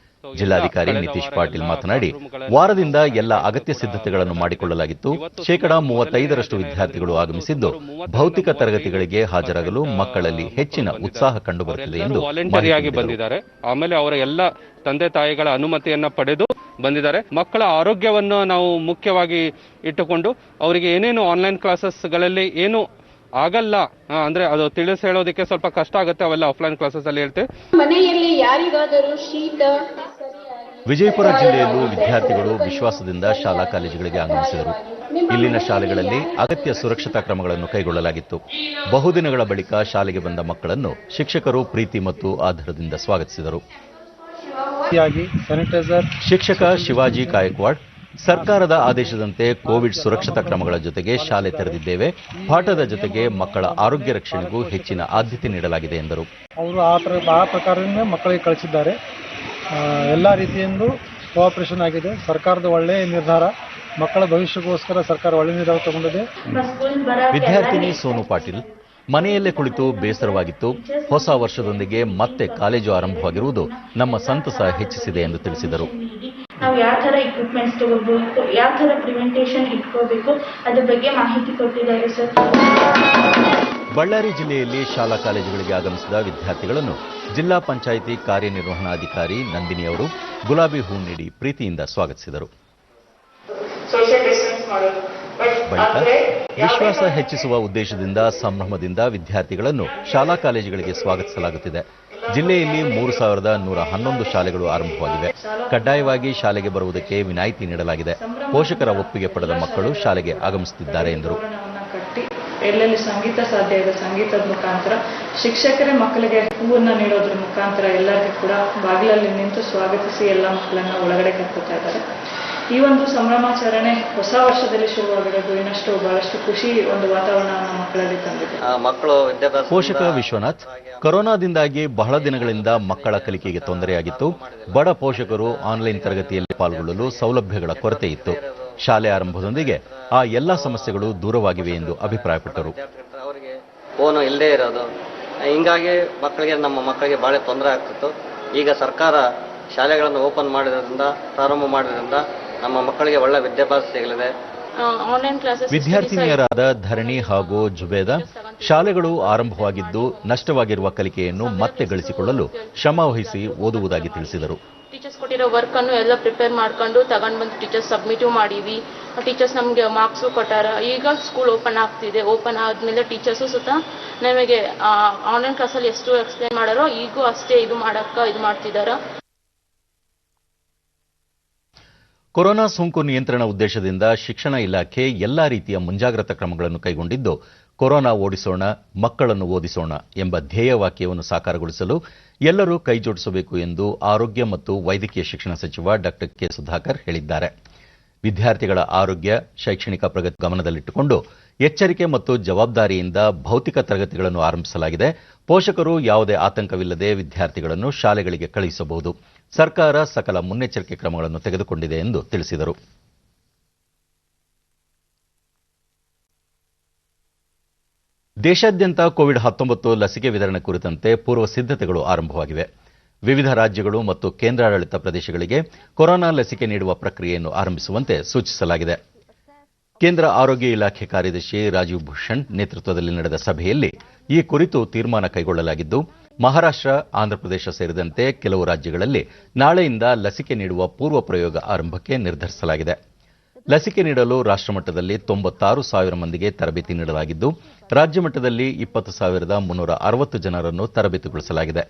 ಜಿಲ್ಲಾಧಿಕಾರಿ ನಿತೀಶ್ ಪಾಟೀಲ್ ಮಾತನಾಡಿ, ವಾರದಿಂದ ಎಲ್ಲ ಅಗತ್ಯ ಸಿದ್ಧತೆಗಳನ್ನು ಮಾಡಿಕೊಳ್ಳಲಾಗಿತ್ತು. 35% ವಿದ್ಯಾರ್ಥಿಗಳು ಆಗಮಿಸಿದ್ದು, ಭೌತಿಕ ತರಗತಿಗಳಿಗೆ ಹಾಜರಾಗಲು ಮಕ್ಕಳಲ್ಲಿ ಹೆಚ್ಚಿನ ಉತ್ಸಾಹ ಕಂಡುಬರುತ್ತಿದೆ ಎಂದು ವಾಲಂಟರಿಯಾಗಿ ಬಂದಿದ್ದಾರೆ. ಆಮೇಲೆ ಅವರ ಎಲ್ಲ ತಂದೆ ತಾಯಿಗಳ ಅನುಮತಿಯನ್ನ ಪಡೆದು ಬಂದಿದ್ದಾರೆ. ಮಕ್ಕಳ ಆರೋಗ್ಯವನ್ನು ನಾವು ಮುಖ್ಯವಾಗಿ ಇಟ್ಟುಕೊಂಡು ಅವರಿಗೆ ಏನೇನು ಆನ್ಲೈನ್ ಕ್ಲಾಸಸ್ಗಳಲ್ಲಿ ಏನು ಆಗಲ್ಲ ಅಂದ್ರೆ ಅದು ತಿಳಿಸಿ ಹೇಳೋದಕ್ಕೆ ಸ್ವಲ್ಪ ಕಷ್ಟ ಆಗುತ್ತೆ, ಅವೆಲ್ಲ ಆಫ್ಲೈನ್ ಕ್ಲಾಸಸ್ ಅಲ್ಲಿ ಹೇಳ್ತೇವೆ. ಮನೆಯಲ್ಲಿ ಯಾರಿಗಾದರೂ ಶೀತ. ವಿಜಯಪುರ ಜಿಲ್ಲೆಯಲ್ಲೂ ವಿದ್ಯಾರ್ಥಿಗಳು ವಿಶ್ವಾಸದಿಂದ ಶಾಲಾ ಕಾಲೇಜುಗಳಿಗೆ ಆಗಮಿಸಿದರು. ಇಲ್ಲಿನ ಶಾಲೆಗಳಲ್ಲಿ ಅಗತ್ಯ ಸುರಕ್ಷತಾ ಕ್ರಮಗಳನ್ನು ಕೈಗೊಳ್ಳಲಾಗಿತ್ತು. ಬಹುದಿನಗಳ ಬಳಿಕ ಶಾಲೆಗೆ ಬಂದ ಮಕ್ಕಳನ್ನು ಶಿಕ್ಷಕರು ಪ್ರೀತಿ ಮತ್ತು ಆಧಾರದಿಂದ ಸ್ವಾಗತಿಸಿದರು. ಶಿಕ್ಷಕ ಶಿವಾಜಿ ಕಾಯಕ್ವಾಡ್, ಸರ್ಕಾರದ ಆದೇಶದಂತೆ ಕೋವಿಡ್ ಸುರಕ್ಷತಾ ಕ್ರಮಗಳ ಜೊತೆಗೆ ಶಾಲೆ ತೆರೆದಿದ್ದೇವೆ. ಪಾಠದ ಜೊತೆಗೆ ಮಕ್ಕಳ ಆರೋಗ್ಯ ರಕ್ಷಣೆಗೂ ಹೆಚ್ಚಿನ ಆದ್ಯತೆ ನೀಡಲಾಗಿದೆ ಎಂದರು. ಅವರು ಆ ಪ್ರಕಾರನೇ ಮಕ್ಕಳಿಗೆ ಕಳಿಸಿದ್ದಾರೆ. ಎಲ್ಲ ರೀತಿಯಿಂದ ಕೋಆಪರೇಷನ್ ಆಗಿದೆ. ಸರ್ಕಾರದ ಒಳ್ಳೆಯ ನಿರ್ಧಾರ, ಮಕ್ಕಳ ಭವಿಷ್ಯಕ್ಕೋಸ್ಕರ ಸರ್ಕಾರ ಒಳ್ಳೆಯ ನಿರ್ಧಾರ ತಗೊಂಡಿದೆ. ವಿದ್ಯಾರ್ಥಿನಿ ಸೋನು ಪಾಟೀಲ್, ಮನೆಯಲ್ಲೇ ಕುಳಿತು ಬೇಸರವಾಗಿತ್ತು. ಹೊಸ ವರ್ಷದೊಂದಿಗೆ ಮತ್ತೆ ಕಾಲೇಜು ಆರಂಭವಾಗಿರುವುದು ನಮ್ಮ ಸಂತಸ ಹೆಚ್ಚಿಸಿದೆ ಎಂದು ತಿಳಿಸಿದರು. ನಾವು ಯಾವ ಥರ ಇಕ್ವಿಪ್ಮೆಂಟ್ಸ್ ತಗೋಬೇಕು, ಯಾವ ಥರ ಪ್ರಿವೆಂಟೇಷನ್ ಇಟ್ಕೋಬೇಕು, ಅದ್ರ ಬಗ್ಗೆ ಮಾಹಿತಿ ಕೊಟ್ಟಿದ್ದಾರೆ ಸರ್. ಬಳ್ಳಾರಿ ಜಿಲ್ಲೆಯಲ್ಲಿ ಶಾಲಾ ಕಾಲೇಜುಗಳಿಗೆ ಆಗಮಿಸಿದ ವಿದ್ಯಾರ್ಥಿಗಳನ್ನು ಜಿಲ್ಲಾ ಪಂಚಾಯಿತಿ ಕಾರ್ಯನಿರ್ವಹಣಾಧಿಕಾರಿ ನಂದಿನಿ ಅವರು ಗುಲಾಬಿ ಹೂ ನೀಡಿ ಪ್ರೀತಿಯಿಂದ ಸ್ವಾಗತಿಸಿದರು. ಬಳಿಕ ವಿಶ್ವಾಸ ಹೆಚ್ಚಿಸುವ ಉದ್ದೇಶದಿಂದ ಸಂಭ್ರಮದಿಂದ ವಿದ್ಯಾರ್ಥಿಗಳನ್ನು ಶಾಲಾ ಕಾಲೇಜುಗಳಿಗೆ ಸ್ವಾಗತಿಸಲಾಗುತ್ತಿದೆ. ಜಿಲ್ಲೆಯಲ್ಲಿ 3111 ಶಾಲೆಗಳು ಆರಂಭವಾಗಿವೆ. ಕಡ್ಡಾಯವಾಗಿ ಶಾಲೆಗೆ ಬರುವುದಕ್ಕೆ ವಿನಾಯಿತಿ ನೀಡಲಾಗಿದೆ. ಪೋಷಕರ ಒಪ್ಪಿಗೆ ಪಡೆದ ಮಕ್ಕಳು ಶಾಲೆಗೆ ಆಗಮಿಸುತ್ತಿದ್ದಾರೆ ಎಂದರು. ಎಲ್ಲೆಲ್ಲಿ ಸಂಗೀತ ಸಾಧ್ಯ ಇದೆ, ಸಂಗೀತದ ಮುಖಾಂತರ ಶಿಕ್ಷಕರೇ ಮಕ್ಕಳಿಗೆ ಹೂವನ್ನು ನೀಡೋದ್ರ ಮುಖಾಂತರ ಎಲ್ಲರಿಗೂ ಕೂಡ ಬಾಗಿಲಲ್ಲಿ ನಿಂತು ಸ್ವಾಗತಿಸಿ ಎಲ್ಲ ಮಕ್ಕಳನ್ನ ಒಳಗಡೆ ಕರ್ಕೊತಾ ಇದ್ದಾರೆ. ಈ ಒಂದು ಸಂಭ್ರಮಾಚರಣೆ ಹೊಸ ವರ್ಷದಲ್ಲಿ ಶುರುವಾಗಿರೋದು ಇನ್ನಷ್ಟು ಬಹಳಷ್ಟು ಖುಷಿ ಒಂದು ವಾತಾವರಣವನ್ನು ಮಕ್ಕಳಲ್ಲಿ ತಂದಿದೆ. ಪೋಷಕ ವಿಶ್ವನಾಥ್, ಕೊರೋನಾದಿಂದಾಗಿ ಬಹಳ ದಿನಗಳಿಂದ ಮಕ್ಕಳ ಕಲಿಕೆಗೆ ತೊಂದರೆಯಾಗಿತ್ತು. ಬಡ ಪೋಷಕರು ಆನ್ಲೈನ್ ತರಗತಿಯಲ್ಲಿ ಪಾಲ್ಗೊಳ್ಳಲು ಸೌಲಭ್ಯಗಳ ಕೊರತೆ ಇತ್ತು. ಶಾಲೆ ಆರಂಭದೊಂದಿಗೆ ಆ ಎಲ್ಲ ಸಮಸ್ಯೆಗಳು ದೂರವಾಗಿವೆ ಎಂದು ಅಭಿಪ್ರಾಯಪಟ್ಟರು. ಅವರಿಗೆ ಫೋನು ಇಲ್ಲದೆ ಇರೋದು, ಹಿಂಗಾಗಿ ನಮ್ಮ ಮಕ್ಕಳಿಗೆ ಬಹಳ ತೊಂದರೆ ಆಗ್ತಿತ್ತು. ಈಗ ಸರ್ಕಾರ ಶಾಲೆಗಳನ್ನು ಪ್ರಾರಂಭ ಮಾಡಿದ್ರಿಂದ ನಮ್ಮ ಮಕ್ಕಳಿಗೆ ಒಳ್ಳೆ ವಿದ್ಯಾಭ್ಯಾಸ ಸಿಗಲಿದೆ. ವಿದ್ಯಾರ್ಥಿನಿಯರಾದ ಧರಣಿ ಹಾಗೂ ಜುಬೇದಾ, ಶಾಲೆಗಳು ಆರಂಭವಾಗಿದ್ದು ನಷ್ಟವಾಗಿರುವ ಕಲಿಕೆಯನ್ನು ಮತ್ತೆ ಗಳಿಸಿಕೊಳ್ಳಲು ಶ್ರಮ ವಹಿಸಿ ಓದುವುದಾಗಿ ತಿಳಿಸಿದರು. ಟೀಚರ್ಸ್ ಕೊಟ್ಟಿರೋ ವರ್ಕ್ ಅನ್ನು ಎಲ್ಲ ಪ್ರಿಪೇರ್ ಮಾಡ್ಕೊಂಡು ತಗೊಂಡು ಬಂದು ಟೀಚರ್ಸ್ ಸಬ್ಮಿಟ್ ಮಾಡಿವಿ. ಟೀಚರ್ಸ್ ನಮಗೆ ಮಾರ್ಕ್ಸು ಕೊಟ್ಟಾರ. ಈಗ ಸ್ಕೂಲ್ ಓಪನ್ ಆಗ್ತಿದೆ. ಓಪನ್ ಆದ್ಮೇಲೆ ಟೀಚರ್ಸು ಸುತ್ತ ನಮಗೆ ಆನ್ಲೈನ್ ಕ್ಲಾಸಲ್ಲಿ ಎಷ್ಟು ಎಕ್ಸ್ಪ್ಲೇನ್ ಮಾಡಾರೋ ಈಗೂ ಅಷ್ಟೇ ಇದು ಮಾಡ್ತಿದ್ದಾರೆ. ಕೊರೋನಾ ಸೋಂಕು ನಿಯಂತ್ರಣ ಉದ್ದೇಶದಿಂದ ಶಿಕ್ಷಣ ಇಲಾಖೆ ಎಲ್ಲಾ ರೀತಿಯ ಮುಂಜಾಗ್ರತಾ ಕ್ರಮಗಳನ್ನು ಕೈಗೊಂಡಿದ್ದು, ಕೊರೋನಾ ಓಡಿಸೋಣ, ಮಕ್ಕಳನ್ನು ಓದಿಸೋಣ ಎಂಬ ಧ್ಯೇಯವಾಕ್ಯವನ್ನು ಸಾಕಾರಗೊಳಿಸಲು ಎಲ್ಲರೂ ಕೈಜೋಡಿಸಬೇಕು ಎಂದು ಆರೋಗ್ಯ ಮತ್ತು ವೈದ್ಯಕೀಯ ಶಿಕ್ಷಣ ಸಚಿವ ಡಾ ಕೆ ಸುಧಾಕರ್ ಹೇಳಿದ್ದಾರೆ. ವಿದ್ಯಾರ್ಥಿಗಳ ಆರೋಗ್ಯ, ಶೈಕ್ಷಣಿಕ ಪ್ರಗತಿ ಗಮನದಲ್ಲಿಟ್ಟುಕೊಂಡು ಎಚ್ಚರಿಕೆ ಮತ್ತು ಜವಾಬ್ದಾರಿಯಿಂದ ಭೌತಿಕ ತರಗತಿಗಳನ್ನು ಆರಂಭಿಸಲಾಗಿದೆ. ಪೋಷಕರು ಯಾವುದೇ ಆತಂಕವಿಲ್ಲದೆ ವಿದ್ಯಾರ್ಥಿಗಳನ್ನು ಶಾಲೆಗಳಿಗೆ ಕಳುಹಿಸಬಹುದು. ಸರ್ಕಾರ ಸಕಲ ಮುನ್ನೆಚ್ಚರಿಕೆ ಕ್ರಮಗಳನ್ನು ತೆಗೆದುಕೊಂಡಿದೆ ಎಂದು ತಿಳಿಸಿದರು. ದೇಶಾದ್ಯಂತ ಕೋವಿಡ್-19 ಲಸಿಕೆ ವಿತರಣೆ ಕುರಿತಂತೆ ಪೂರ್ವ ಸಿದ್ಧತೆಗಳು ಆರಂಭವಾಗಿವೆ. ವಿವಿಧ ರಾಜ್ಯಗಳು ಮತ್ತು ಕೇಂದ್ರಾಡಳಿತ ಪ್ರದೇಶಗಳಿಗೆ ಕೊರೋನಾ ಲಸಿಕೆ ನೀಡುವ ಪ್ರಕ್ರಿಯೆಯನ್ನು ಆರಂಭಿಸುವಂತೆ ಸೂಚಿಸಲಾಗಿದೆ. ಕೇಂದ್ರ ಆರೋಗ್ಯ ಇಲಾಖೆ ಕಾರ್ಯದರ್ಶಿ ರಾಜೀವ್ ಭೂಷಣ್ ನೇತೃತ್ವದಲ್ಲಿ ನಡೆದ ಸಭೆಯಲ್ಲಿ ಈ ಕುರಿತು ತೀರ್ಮಾನ ಕೈಗೊಳ್ಳಲಾಗಿದ್ದು, ಮಹಾರಾಷ್ಟ್ರ, ಆಂಧ್ರಪ್ರದೇಶ ಸೇರಿದಂತೆ ಕೆಲವು ರಾಜ್ಯಗಳಲ್ಲಿ ನಾಳೆಯಿಂದ ಲಸಿಕೆ ನೀಡುವ ಪೂರ್ವ ಪ್ರಯೋಗ ಆರಂಭಕ್ಕೆ ನಿರ್ಧರಿಸಲಾಗಿದೆ. ಲಸಿಕೆ ನೀಡಲು ರಾಷ್ಟ್ರಮಟ್ಟದಲ್ಲಿ 96,000 ಮಂದಿಗೆ ತರಬೇತಿ ನೀಡಲಾಗಿದ್ದು, ರಾಜ್ಯ ಮಟ್ಟದಲ್ಲಿ 20,360 ಜನರನ್ನು ತರಬೇತಿಗೊಳಿಸಲಾಗಿದೆ.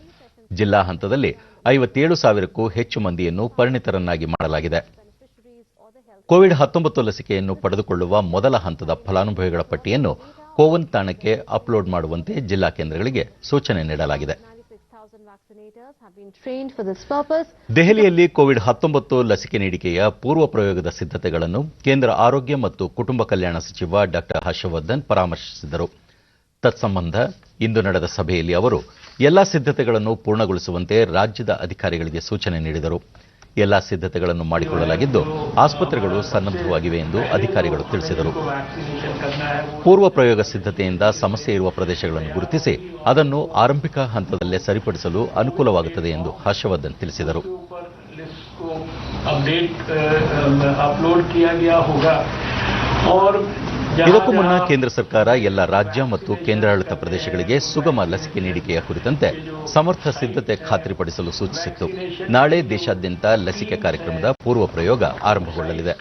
ಜಿಲ್ಲಾ ಹಂತದಲ್ಲಿ 57,000ಕ್ಕೂ ಹೆಚ್ಚು ಮಂದಿಯನ್ನು ಪರಿಣಿತರನ್ನಾಗಿ ಮಾಡಲಾಗಿದೆ. ಕೋವಿಡ್-19 ಲಸಿಕೆಯನ್ನು ಪಡೆದುಕೊಳ್ಳುವ ಮೊದಲ ಹಂತದ ಫಲಾನುಭವಿಗಳ ಪಟ್ಟಿಯನ್ನು ಕೋವನ್ ತಾಣಕ್ಕೆ ಅಪ್ಲೋಡ್ ಮಾಡುವಂತೆ ಜಿಲ್ಲಾ ಕೇಂದ್ರಗಳಿಗೆ ಸೂಚನೆ ನೀಡಲಾಗಿದೆ. ದೆಹಲಿಯಲ್ಲಿ ಕೋವಿಡ್-19 ಲಸಿಕೆ ನೀಡಿಕೆಯ ಪೂರ್ವ ಪ್ರಯೋಗದ ಸಿದ್ಧತೆಗಳನ್ನು ಕೇಂದ್ರ ಆರೋಗ್ಯ ಮತ್ತು ಕುಟುಂಬ ಕಲ್ಯಾಣ ಸಚಿವ ಡಾ ಹರ್ಷವರ್ಧನ್ ಪರಾಮರ್ಶಿಸಿದರು. ತತ್ಸಂಬಂಧ ಇಂದು ನಡೆದ ಸಭೆಯಲ್ಲಿ ಅವರು ಎಲ್ಲಾ ಸಿದ್ಧತೆಗಳನ್ನು ಪೂರ್ಣಗೊಳಿಸುವಂತೆ ರಾಜ್ಯದ ಅಧಿಕಾರಿಗಳಿಗೆ ಸೂಚನೆ ನೀಡಿದರು. ಎಲ್ಲಾ ಸಿದ್ಧತೆಗಳನ್ನು ಮಾಡಿಕೊಳ್ಳಲಾಗಿದ್ದು, ಆಸ್ಪತ್ರೆಗಳು ಸನ್ನದ್ಧವಾಗಿವೆ ಎಂದು ಅಧಿಕಾರಿಗಳು ತಿಳಿಸಿದರು. ಪೂರ್ವ ಪ್ರಯೋಗ ಸಿದ್ಧತೆಯಿಂದ ಸಮಸ್ಯೆ ಇರುವ ಪ್ರದೇಶಗಳನ್ನು ಗುರುತಿಸಿ ಅದನ್ನು ಆರಂಭಿಕ ಹಂತದಲ್ಲೇ ಸರಿಪಡಿಸಲು ಅನುಕೂಲವಾಗುತ್ತದೆ ಎಂದು ಹರ್ಷವರ್ಧನ್ ತಿಳಿಸಿದರು. को अपलोड किया गया होगा और ಇದಕ್ಕೂ ಮುನ್ನ ಕೇಂದ್ರ ಸರ್ಕಾರ ಎಲ್ಲ ರಾಜ್ಯ ಮತ್ತು ಕೇಂದ್ರಾಡಳಿತ ಪ್ರದೇಶಗಳಿಗೆ ಸುಗಮ ಲಸಿಕೆ ನೀಡಿಕೆಯ ಕುರಿತಂತೆ ಸಮರ್ಥ ಸಿದ್ಧತೆ ಖಾತ್ರಿಪಡಿಸಲು ಸೂಚಿಸಿತ್ತು. ನಾಳೆ ದೇಶಾದ್ಯಂತ ಲಸಿಕೆ ಕಾರ್ಯಕ್ರಮದ ಪೂರ್ವ ಪ್ರಯೋಗ ಆರಂಭಗೊಳ್ಳಲಿದೆ.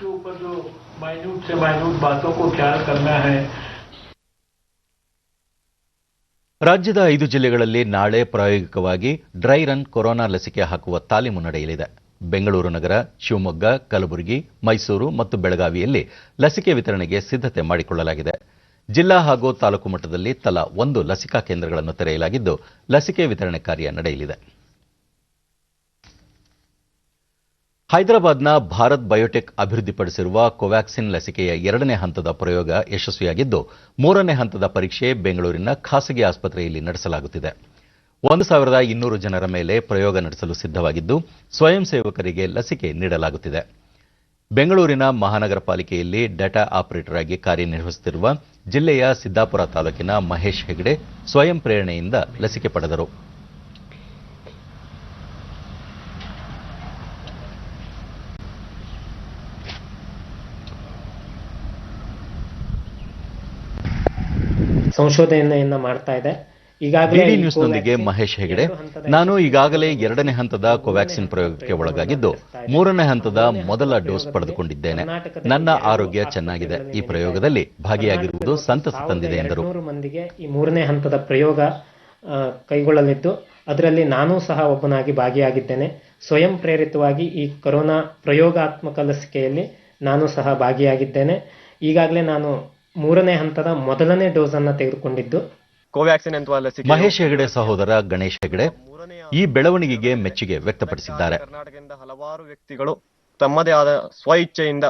ರಾಜ್ಯದ 5 ಜಿಲ್ಲೆಗಳಲ್ಲಿ ನಾಳೆ ಪ್ರಾಯೋಗಿಕವಾಗಿ ಡ್ರೈ ರನ್ ಕೊರೋನಾ ಲಸಿಕೆ ಹಾಕುವ ತಾಲೀಮು ನಡೆಯಲಿದೆ. ಬೆಂಗಳೂರು ನಗರ, ಶಿವಮೊಗ್ಗ, ಕಲಬುರಗಿ, ಮೈಸೂರು ಮತ್ತು ಬೆಳಗಾವಿಯಲ್ಲಿ ಲಸಿಕೆ ವಿತರಣೆಗೆ ಸಿದ್ಧತೆ ಮಾಡಿಕೊಳ್ಳಲಾಗಿದೆ. ಜಿಲ್ಲಾ ಹಾಗೂ ತಾಲೂಕು ಮಟ್ಟದಲ್ಲಿ ತಲಾ 1 ಲಸಿಕಾ ಕೇಂದ್ರಗಳನ್ನು ತೆರೆಯಲಾಗಿದ್ದು ಲಸಿಕೆ ವಿತರಣೆ ಕಾರ್ಯ ನಡೆಯಲಿದೆ. ಹೈದರಾಬಾದ್ನ ಭಾರತ್ ಬಯೋಟೆಕ್ ಅಭಿವೃದ್ಧಿಪಡಿಸಿರುವ ಕೋವ್ಯಾಕ್ಸಿನ್ ಲಸಿಕೆಯ 2ನೇ ಹಂತದ ಪ್ರಯೋಗ ಯಶಸ್ವಿಯಾಗಿದ್ದು 3ನೇ ಹಂತದ ಪರೀಕ್ಷೆ ಬೆಂಗಳೂರಿನ ಖಾಸಗಿ ಆಸ್ಪತ್ರೆಯಲ್ಲಿ ನಡೆಸಲಾಗುತ್ತಿದೆ. 1200 ಜನರ ಮೇಲೆ ಪ್ರಯೋಗ ನಡೆಸಲು ಸಿದ್ಧವಾಗಿದ್ದು ಸ್ವಯಂ ಸೇವಕರಿಗೆ ಲಸಿಕೆ ನೀಡಲಾಗುತ್ತಿದೆ. ಬೆಂಗಳೂರಿನ ಮಹಾನಗರ ಪಾಲಿಕೆಯಲ್ಲಿ ಡಾಟಾ ಆಪರೇಟರ್ ಆಗಿ ಕಾರ್ಯನಿರ್ವಹಿಸುತ್ತಿರುವ ಜಿಲ್ಲೆಯ ಸಿದ್ದಾಪುರ ತಾಲೂಕಿನ ಮಹೇಶ್ ಹೆಗಡೆ ಸ್ವಯಂ ಪ್ರೇರಣೆಯಿಂದ ಲಸಿಕೆ ಪಡೆದರು. ಸಂಶೋಧನೆಯನ್ನ ಮಾಡ್ತಾ ಇದೆ. ಡಿಡಿ ನ್ಯೂಸ್ನೊಂದಿಗೆ ಮಹೇಶ್ ಹೆಗಡೆ, ನಾನು ಈಗಾಗಲೇ 2ನೇ ಹಂತದ ಕೋವ್ಯಾಕ್ಸಿನ್ ಪ್ರಯೋಗಕ್ಕೆ ಒಳಗಾಗಿದ್ದು 3ನೇ ಹಂತದ ಮೊದಲ ಡೋಸ್ ಪಡೆದುಕೊಂಡಿದ್ದೇನೆ. ನನ್ನ ಆರೋಗ್ಯ ಚೆನ್ನಾಗಿದೆ. ಈ ಪ್ರಯೋಗದಲ್ಲಿ ಭಾಗಿಯಾಗಿರುವುದು ಸಂತಸ ತಂದಿದೆ ಎಂದರು. 200 ಮಂದಿಗೆ ಈ 3ನೇ ಹಂತದ ಪ್ರಯೋಗ ಕೈಗೊಳ್ಳಲಿದ್ದು ಅದರಲ್ಲಿ ನಾನೂ ಸಹ ಒಬ್ಬನಾಗಿ ಭಾಗಿಯಾಗಿದ್ದೇನೆ. ಸ್ವಯಂ ಪ್ರೇರಿತವಾಗಿ ಈ ಕೊರೋನಾ ಪ್ರಯೋಗಾತ್ಮಕ ಲಸಿಕೆಯಲ್ಲಿ ನಾನು ಸಹ ಭಾಗಿಯಾಗಿದ್ದೇನೆ. ಈಗಾಗಲೇ ನಾನು 3ನೇ ಹಂತದ ಮೊದಲನೇ ಡೋಸ್ ಅನ್ನು ತೆಗೆದುಕೊಂಡಿದ್ದು ಕೋವ್ಯಾಕ್ಸಿನ್ ಎನ್ನುವ ಲಸಿಕೆ. ಮಹೇಶ್ ಹೆಗಡೆ ಸಹೋದರ ಗಣೇಶ್ ಹೆಗಡೆ ಈ ಬೆಳವಣಿಗೆಗೆ ಮೆಚ್ಚುಗೆ ವ್ಯಕ್ತಪಡಿಸಿದ್ದಾರೆ. ಕರ್ನಾಟಕದಿಂದ ಹಲವಾರು ವ್ಯಕ್ತಿಗಳು ತಮ್ಮದೇ ಆದ ಸ್ವ ಇಚ್ಛೆಯಿಂದ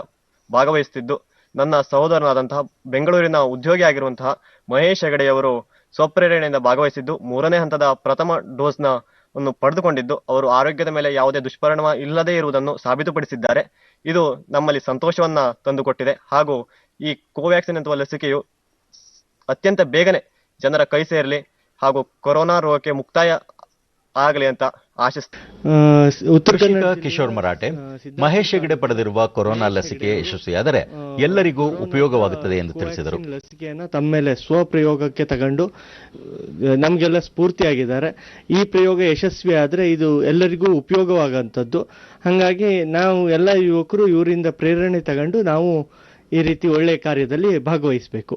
ಭಾಗವಹಿಸುತ್ತಿದ್ದು ನನ್ನ ಸಹೋದರನಾದಂತಹ ಬೆಂಗಳೂರಿನ ಉದ್ಯೋಗಿ ಆಗಿರುವಂತಹ ಮಹೇಶ್ ಹೆಗಡೆಯವರು ಸ್ವಪ್ರೇರಣೆಯಿಂದ ಭಾಗವಹಿಸಿದ್ದು 3ನೇ ಹಂತದ ಪ್ರಥಮ ಡೋಸ್ನ ಅನ್ನು ಪಡೆದುಕೊಂಡಿದ್ದು ಅವರು ಆರೋಗ್ಯದ ಮೇಲೆ ಯಾವುದೇ ದುಷ್ಪರಿಣಾಮ ಇಲ್ಲದೇ ಇರುವುದನ್ನು ಸಾಬೀತುಪಡಿಸಿದ್ದಾರೆ. ಇದು ನಮ್ಮಲ್ಲಿ ಸಂತೋಷವನ್ನ ತಂದುಕೊಟ್ಟಿದೆ. ಹಾಗೂ ಈ ಕೋವ್ಯಾಕ್ಸಿನ್ ಎನ್ನುವ ಲಸಿಕೆಯು ಅತ್ಯಂತ ಬೇಗನೆ ಜನರ ಕೈ ಸೇರಲಿ ಹಾಗೂ ಕೊರೋನಾ ರೋಗಕ್ಕೆ ಮುಕ್ತಾಯ ಆಗಲಿ ಅಂತ ಕೃಷಿಕ ಕಿಶೋರ್ ಮರಾಠೆ, ಮಹೇಶ್ ಹೆಗಡೆ ಪಡೆದಿರುವ ಕೊರೋನಾ ಲಸಿಕೆ ಯಶಸ್ವಿಯಾದರೆ ಎಲ್ಲರಿಗೂ ಉಪಯೋಗವಾಗುತ್ತದೆ ಎಂದು ತಿಳಿಸಿದರು. ಲಸಿಕೆಯನ್ನು ತಮ್ಮ ಮೇಲೆ ಸ್ವಪ್ರಯೋಗಕ್ಕೆ ತಗೊಂಡು ನಮಗೆಲ್ಲ ಸ್ಫೂರ್ತಿಯಾಗಿದ್ದಾರೆ. ಈ ಪ್ರಯೋಗ ಯಶಸ್ವಿ ಆದರೆ ಇದು ಎಲ್ಲರಿಗೂ ಉಪಯೋಗವಾಗುವಂಥದ್ದು. ಹಾಗಾಗಿ ನಾವು ಎಲ್ಲ ಯುವಕರು ಇವರಿಂದ ಪ್ರೇರಣೆ ತಗೊಂಡು ನಾವು ಈ ರೀತಿ ಒಳ್ಳೆಯ ಕಾರ್ಯದಲ್ಲಿ ಭಾಗವಹಿಸಬೇಕು.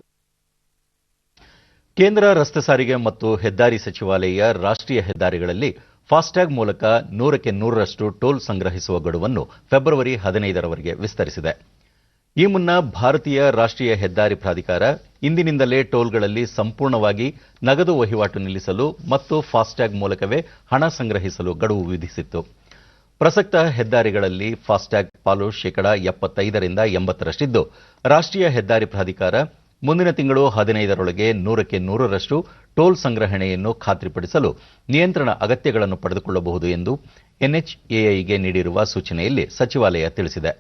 ಕೇಂದ್ರ ರಸ್ತೆ ಸಾರಿಗೆ ಮತ್ತು ಹೆದ್ದಾರಿ ಸಚಿವಾಲಯ ರಾಷ್ಟ್ರೀಯ ಹೆದ್ದಾರಿಗಳಲ್ಲಿ ಫಾಸ್ಟ್ಯಾಗ್ ಮೂಲಕ 100ಕ್ಕೆ 100ರಷ್ಟು ಟೋಲ್ ಸಂಗ್ರಹಿಸುವ ಗಡುವನ್ನು ಫೆಬ್ರವರಿ 15ರವರೆಗೆ ವಿಸ್ತರಿಸಿದೆ. ಈ ಮುನ್ನ ಭಾರತೀಯ ರಾಷ್ಟ್ರೀಯ ಹೆದ್ದಾರಿ ಪ್ರಾಧಿಕಾರ ಇಂದಿನಿಂದಲೇ ಟೋಲ್ಗಳಲ್ಲಿ ಸಂಪೂರ್ಣವಾಗಿ ನಗದು ವಹಿವಾಟು ನಿಲ್ಲಿಸಲು ಮತ್ತು ಫಾಸ್ಟ್ಯಾಗ್ ಮೂಲಕವೇ ಹಣ ಸಂಗ್ರಹಿಸಲು ಗಡುವು ವಿಧಿಸಿತ್ತು. ಪ್ರಸಕ್ತ ಹೆದ್ದಾರಿಗಳಲ್ಲಿ ಫಾಸ್ಟ್ಯಾಗ್ ಪಾಲು 75% 80ರಷ್ಟಿದ್ದು ರಾಷ್ಟ್ರೀಯ ಹೆದ್ದಾರಿ ಪ್ರಾಧಿಕಾರ ಮುಂದಿನ ತಿಂಗಳು 15ರೊಳಗೆ 100ಕ್ಕೆ 100ರಷ್ಟು ಟೋಲ್ ಸಂಗ್ರಹಣೆಯನ್ನು ಖಾತ್ರಿಪಡಿಸಲು ನಿಯಂತ್ರಣ ಅಗತ್ಯಗಳನ್ನು ಪಡೆದುಕೊಳ್ಳಬಹುದು ಎಂದು ಎನ್ಎಚ್ಎಐಗೆ ನೀಡಿರುವ ಸೂಚನೆಯಲ್ಲಿ ಸಚಿವಾಲಯ ತಿಳಿಸಿದೆ.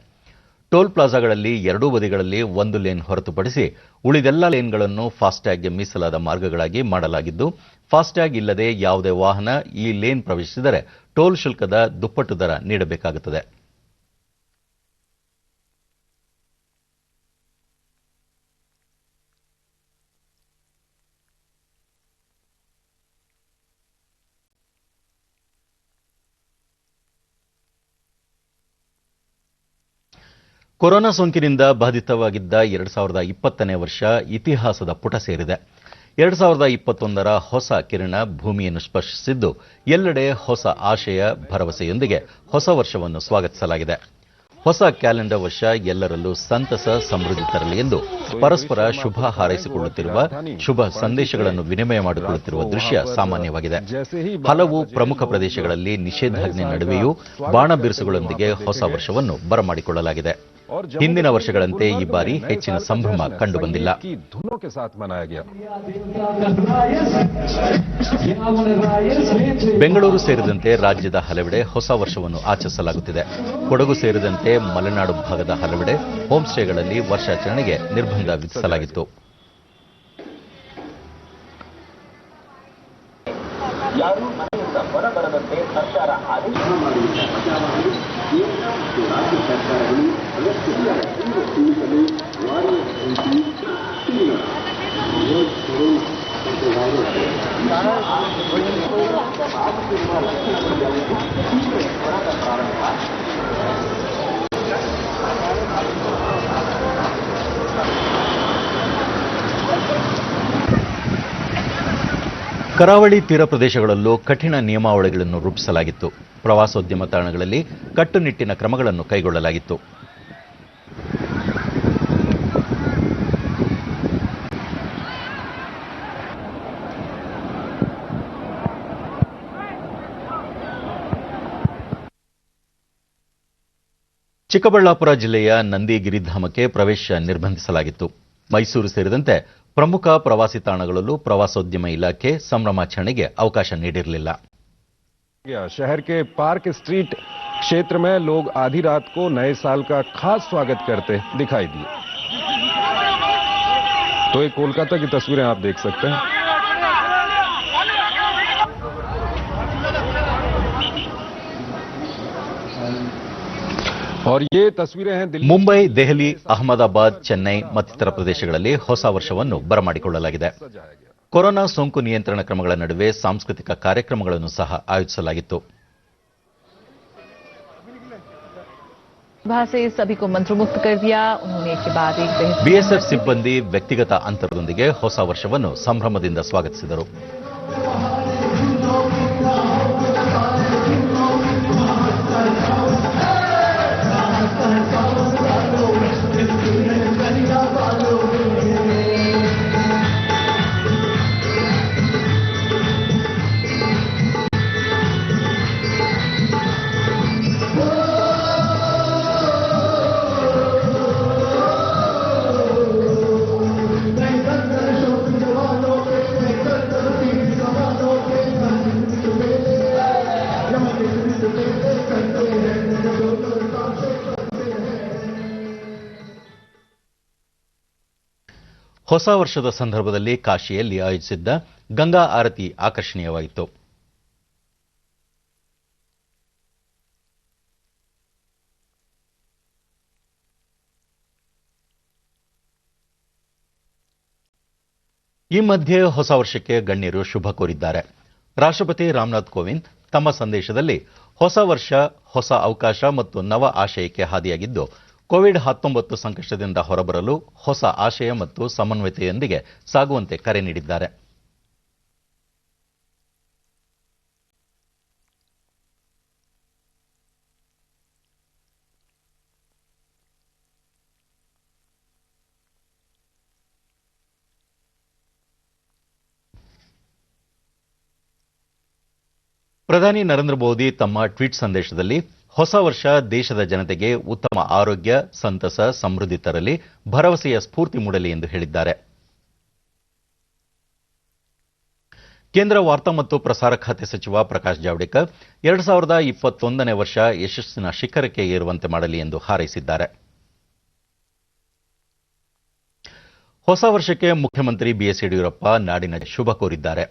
ಟೋಲ್ ಪ್ಲಾಜಾಗಳಲ್ಲಿ ಎರಡೂ ಬದಿಗಳಲ್ಲಿ 1 ಲೇನ್ ಹೊರತುಪಡಿಸಿ ಉಳಿದೆಲ್ಲ ಲೇನ್ಗಳನ್ನು ಫಾಸ್ಟ್ಯಾಗ್ಗೆ ಮೀಸಲಾದ ಮಾರ್ಗಗಳಾಗಿ ಮಾಡಲಾಗಿದ್ದು ಫಾಸ್ಟ್ಯಾಗ್ ಇಲ್ಲದೆ ಯಾವುದೇ ವಾಹನ ಈ ಲೇನ್ ಪ್ರವೇಶಿಸಿದರೆ ಟೋಲ್ ಶುಲ್ಕದ ದುಪ್ಪಟ್ಟು ದರ ನೀಡಬೇಕಾಗುತ್ತದೆ. ಕೊರೋನಾ ಸೋಂಕಿನಿಂದ ಬಾಧಿತವಾಗಿದ್ದ 2020ನೇ ವರ್ಷ ಇತಿಹಾಸದ ಪುಟ ಸೇರಿದೆ. 2021ರ ಹೊಸ ಕಿರಣ ಭೂಮಿಯನ್ನು ಸ್ಪರ್ಶಿಸಿದ್ದು ಎಲ್ಲೆಡೆ ಹೊಸ ಆಶಯ ಭರವಸೆಯೊಂದಿಗೆ ಹೊಸ ವರ್ಷವನ್ನು ಸ್ವಾಗತಿಸಲಾಗಿದೆ. ಹೊಸ ಕ್ಯಾಲೆಂಡರ್ ವರ್ಷ ಎಲ್ಲರಲ್ಲೂ ಸಂತಸ ಸಮೃದ್ಧಿ ತರಲಿ ಎಂದು ಪರಸ್ಪರ ಶುಭ ಹಾರೈಸಿಕೊಳ್ಳುತ್ತಿರುವ, ಶುಭ ಸಂದೇಶಗಳನ್ನು ವಿನಿಮಯ ಮಾಡಿಕೊಳ್ಳುತ್ತಿರುವ ದೃಶ್ಯ ಸಾಮಾನ್ಯವಾಗಿದೆ. ಹಲವು ಪ್ರಮುಖ ಪ್ರದೇಶಗಳಲ್ಲಿ ನಿಷೇಧಾಜ್ಞೆ ನಡುವೆಯೂ ಬಾಣ ಬಿರುಸುಗಳೊಂದಿಗೆ ಹೊಸ ವರ್ಷವನ್ನು ಬರಮಾಡಿಕೊಳ್ಳಲಾಗಿದೆ. ಹಿಂದಿನ ವರ್ಷಗಳಂತೆ ಈ ಬಾರಿ ಹೆಚ್ಚಿನ ಸಂಭ್ರಮ ಕಂಡುಬಂದಿಲ್ಲ. ಬೆಂಗಳೂರು ಸೇರಿದಂತೆ ರಾಜ್ಯದ ಹಲವೆಡೆ ಹೊಸ ವರ್ಷವನ್ನು ಆಚರಿಸಲಾಗುತ್ತಿದೆ. ಕೊಡಗು ಸೇರಿದಂತೆ ಮಲೆನಾಡು ಭಾಗದ ಹಲವೆಡೆ ಹೋಮ್ ಸ್ಟೇಗಳಲ್ಲಿ ವರ್ಷಾಚರಣೆಗೆ ನಿರ್ಬಂಧ ವಿಧಿಸಲಾಗಿತ್ತು. ಯಾರು ಮನೆಯಿಂದ ಹೊರಬರದಂತೆ ಸರ್ಕಾರ ಆದೇಶ ಮಾಡಿರುವ ಬಚಾವಾಗಿ ಕೇಂದ್ರ ಮತ್ತು ರಾಜ್ಯ ಸರ್ಕಾರಗಳು ಅಗತ್ಯ ತೀವ್ರ ಉಳಿಸಲು ವಾರಿಯರ್ ನೀತಿ ಕರಾವಳಿ ತೀರ ಪ್ರದೇಶಗಳಲ್ಲೂ ಕಠಿಣ ನಿಯಮಾವಳಿಗಳನ್ನು ರೂಪಿಸಲಾಗಿತ್ತು. ಪ್ರವಾಸೋದ್ಯಮ ತಾಣಗಳಲ್ಲಿ ಕಟ್ಟುನಿಟ್ಟಿನ ಕ್ರಮಗಳನ್ನು ಕೈಗೊಳ್ಳಲಾಗಿತ್ತು. ಚಿಕ್ಕಬಳ್ಳಾಪುರ ಜಿಲ್ಲೆಯ ನಂದಿ ಗಿರಿಧಾಮಕ್ಕೆ ಪ್ರವೇಶ ನಿರ್ಬಂಧಿಸಲಾಗಿತ್ತು. ಮೈಸೂರು ಸೇರಿದಂತೆ ಪ್ರಮುಖ ಪ್ರವಾಸಿ ತಾಣಗಳಲ್ಲೂ ಪ್ರವಾಸೋದ್ಯಮ ಇಲಾಖೆ ಸಂಭ್ರಮಾಚರಣೆಗೆ ಅವಕಾಶ ನೀಡಿರಲಿಲ್ಲ. शहर के पार्क स्ट्रीट क्षेत्र में लोग आधी रात को नए साल का खास स्वागत करते दिखाई दिए। तो ये कोलकाता की तस्वीरें आप देख सकते हैं। और ये तस्वीरें हैं दिल्ली, ಮುಂಬೈ, ದೆಹಲಿ, ಅಹಮದಾಬಾದ್, ಚೆನ್ನೈ ಮತ್ತಿತರ ಪ್ರದೇಶಗಳಲ್ಲಿ ಹೊಸ ವರ್ಷವನ್ನು ಬರಮಾಡಿಕೊಳ್ಳಲಾಗಿದೆ. ಕೊರೋನಾ ಸೋಂಕು ನಿಯಂತ್ರಣ ಕ್ರಮಗಳ ನಡುವೆ ಸಾಂಸ್ಕೃತಿಕ ಕಾರ್ಯಕ್ರಮಗಳನ್ನು ಸಹ ಆಯೋಜಿಸಲಾಗಿತ್ತು. से सभी को मंत्रमुग्ध कर दिया। उन्होंने एक के बाद एक ಬಿಎಸ್ಎಫ್ ಸಿಬ್ಬಂದಿ ವ್ಯಕ್ತಿಗತ ಅಂತರದೊಂದಿಗೆ ಹೊಸ ವರ್ಷವನ್ನು ಸಂಭ್ರಮದಿಂದ ಸ್ವಾಗತಿಸಿದರು. ಹೊಸ ವರ್ಷದ ಸಂದರ್ಭದಲ್ಲಿ ಕಾಶಿಯಲ್ಲಿ ಆಯೋಜಿಸಿದ್ದ ಗಂಗಾ ಆರತಿ ಆಕರ್ಷಣೀಯವಾಯಿತು. ಈ ಮಧ್ಯೆ ಹೊಸ ವರ್ಷಕ್ಕೆ ಗಣ್ಯರು ಶುಭ ಕೋರಿದ್ದಾರೆ. ರಾಷ್ಟ್ರಪತಿ ರಾಮನಾಥ್ ಕೋವಿಂದ್ ತಮ್ಮ ಸಂದೇಶದಲ್ಲಿ ಹೊಸ ವರ್ಷ ಹೊಸ ಅವಕಾಶ ಮತ್ತು ನವ ಆಶಯಕ್ಕೆ ಹಾದಿಯಾಗಿದ್ದು, ಕೋವಿಡ್-19 ಸಂಕಷ್ಟದಿಂದ ಹೊರಬರಲು ಹೊಸ ಆಶಯ ಮತ್ತು ಸಮನ್ವಯತೆಯೊಂದಿಗೆ ಸಾಗುವಂತೆ ಕರೆ ನೀಡಿದ್ದಾರೆ. ಪ್ರಧಾನಿ ನರೇಂದ್ರ ಮೋದಿ ತಮ್ಮ ಟ್ವೀಟ್ ಸಂದೇಶದಲ್ಲಿ ಹೊಸ ವರ್ಷ ದೇಶದ ಜನತೆಗೆ ಉತ್ತಮ ಆರೋಗ್ಯ, ಸಂತಸ, ಸಮೃದ್ಧಿ ತರಲಿ, ಭರವಸೆಯ ಸ್ಫೂರ್ತಿ ಮೂಡಲಿ ಎಂದು ಹೇಳಿದ್ದಾರೆ. ಕೇಂದ್ರ ವಾರ್ತಾ ಮತ್ತು ಪ್ರಸಾರ ಖಾತೆ ಸಚಿವ ಪ್ರಕಾಶ್ ಜಾವಡೇಕರ್ 2021ನೇ ವರ್ಷ ಯಶಸ್ಸಿನ ಶಿಖರಕ್ಕೆ ಏರುವಂತೆ ಮಾಡಲಿ ಎಂದು ಹಾರೈಸಿದ್ದಾರೆ. ಹೊಸ ವರ್ಷಕ್ಕೆ ಮುಖ್ಯಮಂತ್ರಿ ಬಿಎಸ್ ಯಡಿಯೂರಪ್ಪ ನಾಡಿನ ಶುಭ ಕೋರಿದ್ದಾರೆ.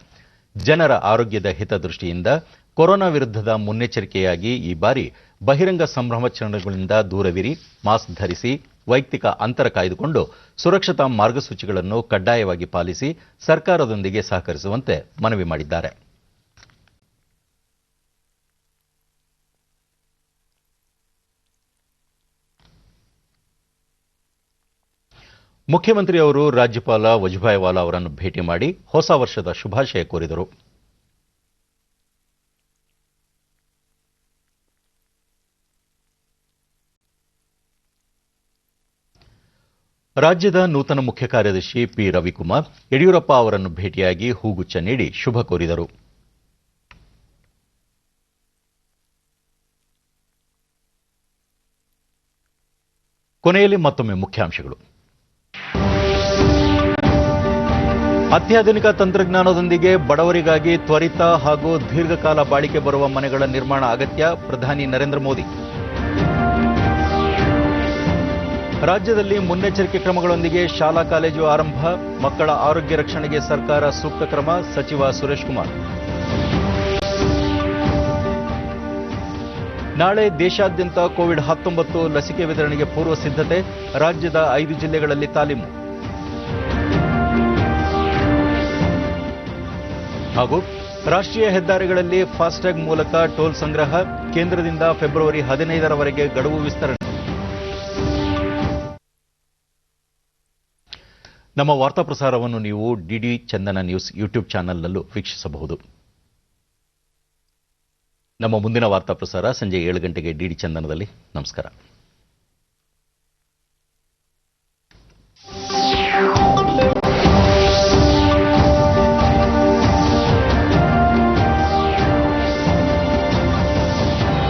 ಜನರ ಆರೋಗ್ಯದ ಹಿತದೃಷ್ಟಿಯಿಂದ ಕೊರೋನಾ ವಿರುದ್ಧದ ಮುನ್ನೆಚ್ಚರಿಕೆಯಾಗಿ ಈ ಬಾರಿ ಬಹಿರಂಗ ಸಂಭ್ರಮಾಚರಣೆಗಳಿಂದ ದೂರವಿರಿ, ಮಾಸ್ಕ್ ಧರಿಸಿ, ವೈಯಕ್ತಿಕ ಅಂತರ ಕಾಯ್ದುಕೊಂಡು ಸುರಕ್ಷತಾ ಮಾರ್ಗಸೂಚಿಗಳನ್ನು ಕಡ್ಡಾಯವಾಗಿ ಪಾಲಿಸಿ ಸರ್ಕಾರದೊಂದಿಗೆ ಸಹಕರಿಸುವಂತೆ ಮನವಿ ಮಾಡಿದ್ದಾರೆ. ಮುಖ್ಯಮಂತ್ರಿಯವರು ರಾಜ್ಯಪಾಲ ವಜುಭಾಯಿ ವಾಲಾ ಅವರನ್ನು ಭೇಟಿ ಮಾಡಿ ಹೊಸ ವರ್ಷದ ಶುಭಾಶಯ ಕೋರಿದರು. ರಾಜ್ಯದ ನೂತನ ಮುಖ್ಯ ಕಾರ್ಯದರ್ಶಿ ಪಿ ರವಿಕುಮಾರ್ ಯಡಿಯೂರಪ್ಪ ಅವರನ್ನು ಭೇಟಿಯಾಗಿ ಹೂಗುಚ್ಛ ನೀಡಿ ಶುಭ ಕೋರಿದರು. ಕೊನೆಯಲ್ಲಿ ಮತ್ತೊಮ್ಮೆ ಮುಖ್ಯಾಂಶಗಳು. ಅತ್ಯಾಧುನಿಕ ತಂತ್ರಜ್ಞಾನದೊಂದಿಗೆ ಬಡವರಿಗಾಗಿ ತ್ವರಿತ ಹಾಗೂ ದೀರ್ಘಕಾಲ ಬಾಳಿಕೆ ಬರುವ ಮನೆಗಳ ನಿರ್ಮಾಣ ಅಗತ್ಯ, ಪ್ರಧಾನಿ ನರೇಂದ್ರ ಮೋದಿ. ರಾಜ್ಯದಲ್ಲಿ ಮುನ್ನೆಚ್ಚರಿಕೆ ಕ್ರಮಗಳೊಂದಿಗೆ ಶಾಲಾ ಕಾಲೇಜು ಆರಂಭ, ಮಕ್ಕಳ ಆರೋಗ್ಯ ರಕ್ಷಣೆಗೆ ಸರ್ಕಾರ ಸೂಕ್ತ ಕ್ರಮ, ಸಚಿವ ಸುರೇಶ್ ಕುಮಾರ್. ನಾಳೆ ದೇಶಾದ್ಯಂತ ಕೋವಿಡ್-19 ಲಸಿಕೆ ವಿತರಣೆಗೆ ಪೂರ್ವ ಸಿದ್ಧತೆ, ರಾಜ್ಯದ 5 ಜಿಲ್ಲೆಗಳಲ್ಲಿ ತಾಲೀಮು. ಹಾಗೂ ರಾಷ್ಟ್ರೀಯ ಹೆದ್ದಾರಿಗಳಲ್ಲಿ ಫಾಸ್ಟ್ಯಾಗ್ ಮೂಲಕ ಟೋಲ್ ಸಂಗ್ರಹ, ಕೇಂದ್ರದಿಂದ ಫೆಬ್ರವರಿ 15ರವರೆಗೆ ಗಡುವು ವಿಸ್ತರಣೆ. ನಮ್ಮ ವಾರ್ತಾ ಪ್ರಸಾರವನ್ನು ನೀವು ಡಿಡಿ ಚಂದನ ನ್ಯೂಸ್ ಯೂಟ್ಯೂಬ್ ಚಾನೆಲ್ನಲ್ಲೂ ವೀಕ್ಷಿಸಬಹುದು. ನಮ್ಮ ಮುಂದಿನ ವಾರ್ತಾ ಪ್ರಸಾರ ಸಂಜೆ 7 ಗಂಟೆಗೆ ಡಿಡಿ ಚಂದನದಲ್ಲಿ. ನಮಸ್ಕಾರ.